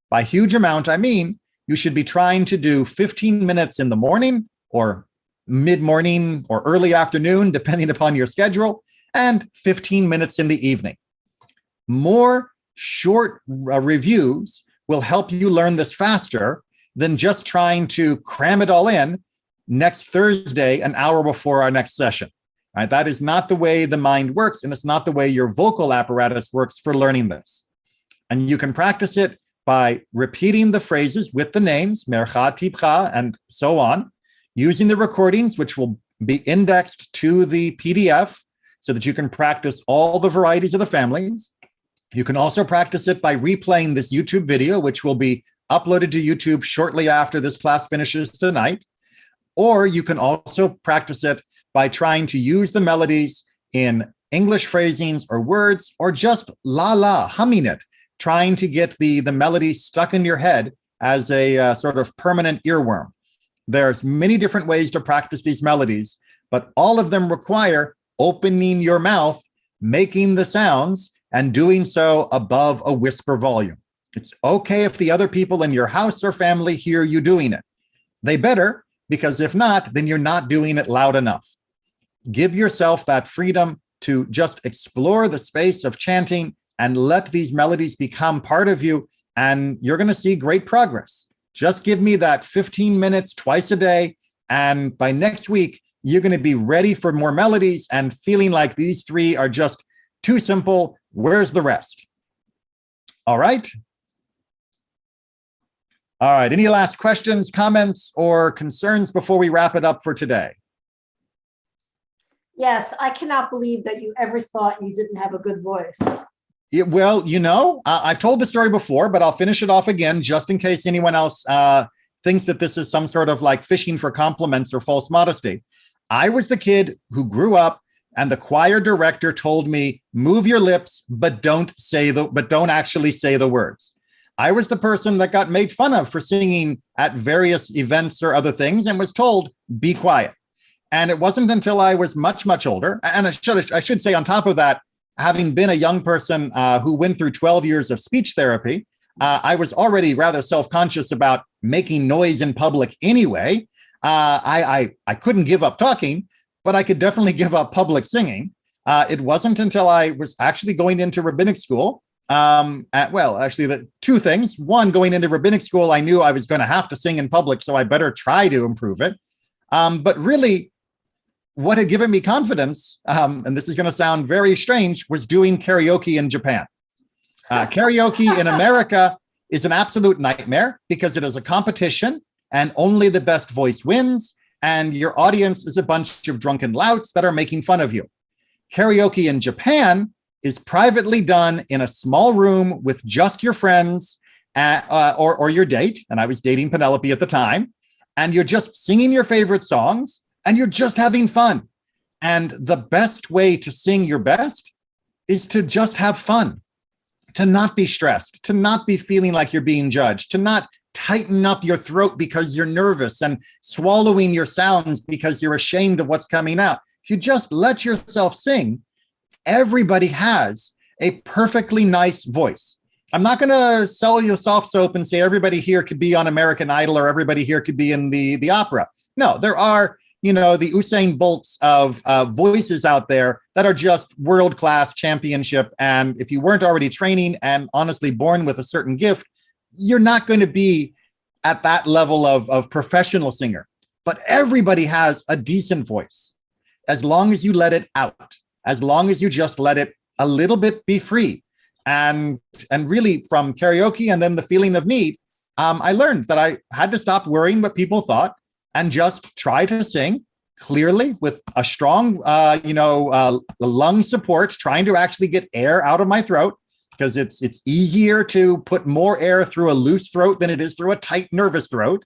By huge amount, I mean you should be trying to do 15 minutes in the morning or mid-morning or early afternoon, depending upon your schedule, and 15 minutes in the evening. More short reviews will help you learn this faster than just trying to cram it all in next Thursday, an hour before our next session. Right? That is not the way the mind works, and it's not the way your vocal apparatus works for learning this. And you can practice it by repeating the phrases with the names, mercha, tipcha, and so on, using the recordings, which will be indexed to the PDF so that you can practice all the varieties of the families. You can also practice it by replaying this YouTube video, which will be uploaded to YouTube shortly after this class finishes tonight. Or you can also practice it by trying to use the melodies in English phrasings or words, or just la, humming it, trying to get the melody stuck in your head as a sort of permanent earworm. There's many different ways to practice these melodies, but all of them require opening your mouth, making the sounds, and doing so above a whisper volume. It's okay if the other people in your house or family hear you doing it. They better, because if not, then you're not doing it loud enough. Give yourself that freedom to just explore the space of chanting and let these melodies become part of you, and you're going to see great progress. Just give me that 15 minutes twice a day, and by next week, you're going to be ready for more melodies and feeling like these three are just too simple. Where's the rest? All right. All right. Any last questions, comments, or concerns before we wrap it up for today? Yes, I cannot believe that you ever thought you didn't have a good voice. Well, I've told the story before, but I'll finish it off again just in case anyone else thinks that this is some sort of like fishing for compliments or false modesty. I was the kid who grew up and the choir director told me, move your lips, but don't actually say the words. I was the person that got made fun of for singing at various events or other things and was told, be quiet. And it wasn't until I was much, much older, and I should say on top of that, having been a young person who went through 12 years of speech therapy, I was already rather self-conscious about making noise in public anyway. I couldn't give up talking, but I could definitely give up public singing. It wasn't until I was actually going into rabbinic school. The two things. One, going into rabbinic school, I knew I was going to have to sing in public, so I better try to improve it. But really, what had given me confidence, and this is going to sound very strange, was doing karaoke in Japan. Karaoke in America is an absolute nightmare because it is a competition and only the best voice wins, and your audience is a bunch of drunken louts that are making fun of you. Karaoke in Japan is privately done in a small room with just your friends or your date, and I was dating Penelope at the time, and you're just singing your favorite songs, and you're just having fun. And the best way to sing your best is to just have fun, to not be stressed, to not be feeling like you're being judged, to not tighten up your throat because you're nervous and swallowing your sounds because you're ashamed of what's coming out. If you just let yourself sing, everybody has a perfectly nice voice. I'm not going to sell you a soft soap and say everybody here could be on American Idol or everybody here could be in the opera. No, there are the Usain Bolts of voices out there that are just world-class championship. And if you weren't already training and honestly born with a certain gift, you're not going to be at that level of professional singer. But everybody has a decent voice as long as you let it out, as long as you just let it a little bit be free. And really from karaoke and then the feeling of need, I learned that I had to stop worrying what people thought and just try to sing clearly with a strong, lung support, trying to actually get air out of my throat, because it's easier to put more air through a loose throat than it is through a tight, nervous throat.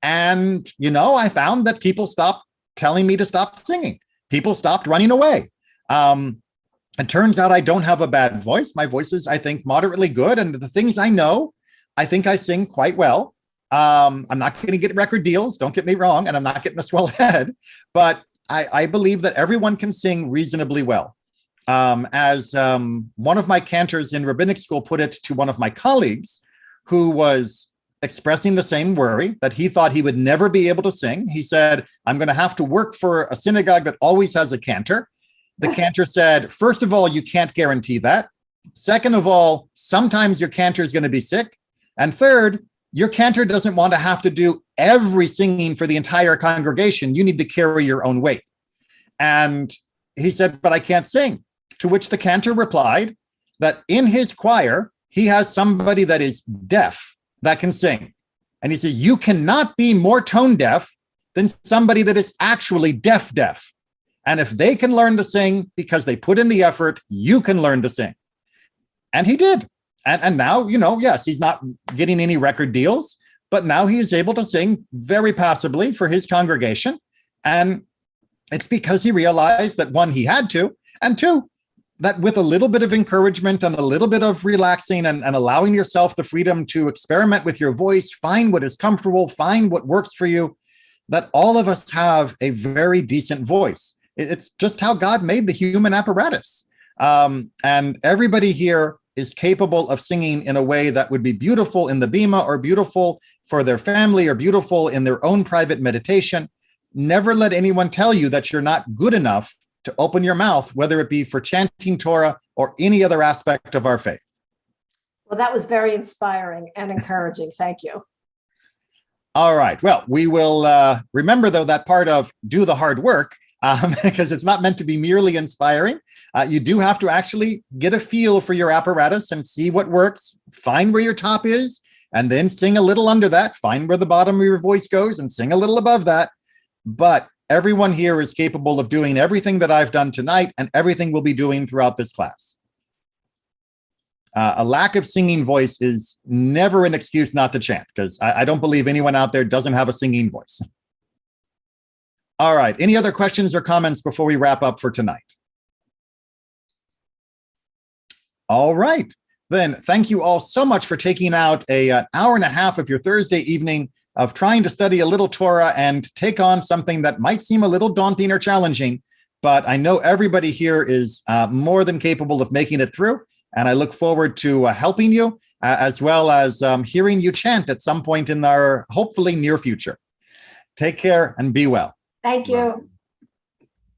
And, I found that people stopped telling me to stop singing. People stopped running away. It turns out I don't have a bad voice. My voice is, I think, moderately good. And the things I know, I think I sing quite well. I'm not going to get record deals, don't get me wrong, and I'm not getting a swell head, but I believe that everyone can sing reasonably well. As one of my cantors in rabbinic school put it to one of my colleagues who was expressing the same worry that he thought he would never be able to sing. He said, I'm going to have to work for a synagogue that always has a cantor. The cantor said, first of all, you can't guarantee that. Second of all, sometimes your cantor is going to be sick. And third, your cantor doesn't want to have to do every singing for the entire congregation. You need to carry your own weight. And he said, but I can't sing. To which the cantor replied that in his choir, he has somebody that is deaf that can sing. And he said, you cannot be more tone deaf than somebody that is actually deaf. And if they can learn to sing because they put in the effort, you can learn to sing. And he did. And now, yes, he's not getting any record deals, but now he is able to sing very passably for his congregation. And it's because he realized that, one, he had to, and two, that with a little bit of encouragement and a little bit of relaxing and allowing yourself the freedom to experiment with your voice, find what is comfortable, find what works for you, that all of us have a very decent voice. It's just how God made the human apparatus. And everybody here is capable of singing in a way that would be beautiful in the Bima or beautiful for their family or beautiful in their own private meditation. Never let anyone tell you that you're not good enough to open your mouth, whether it be for chanting Torah or any other aspect of our faith. Well, that was very inspiring and encouraging. Thank you. All right. Well, we will remember, though, that part of do the hard work, because it's not meant to be merely inspiring. You do have to actually get a feel for your apparatus and see what works, find where your top is, and then sing a little under that, find where the bottom of your voice goes and sing a little above that. But everyone here is capable of doing everything that I've done tonight and everything we'll be doing throughout this class. A lack of singing voice is never an excuse not to chant, because I don't believe anyone out there doesn't have a singing voice. All right. Any other questions or comments before we wrap up for tonight? All right. Then thank you all so much for taking out an hour and a half of your Thursday evening of trying to study a little Torah and take on something that might seem a little daunting or challenging, but I know everybody here is more than capable of making it through. And I look forward to helping you as well as hearing you chant at some point in our hopefully near future. Take care and be well. Thank you.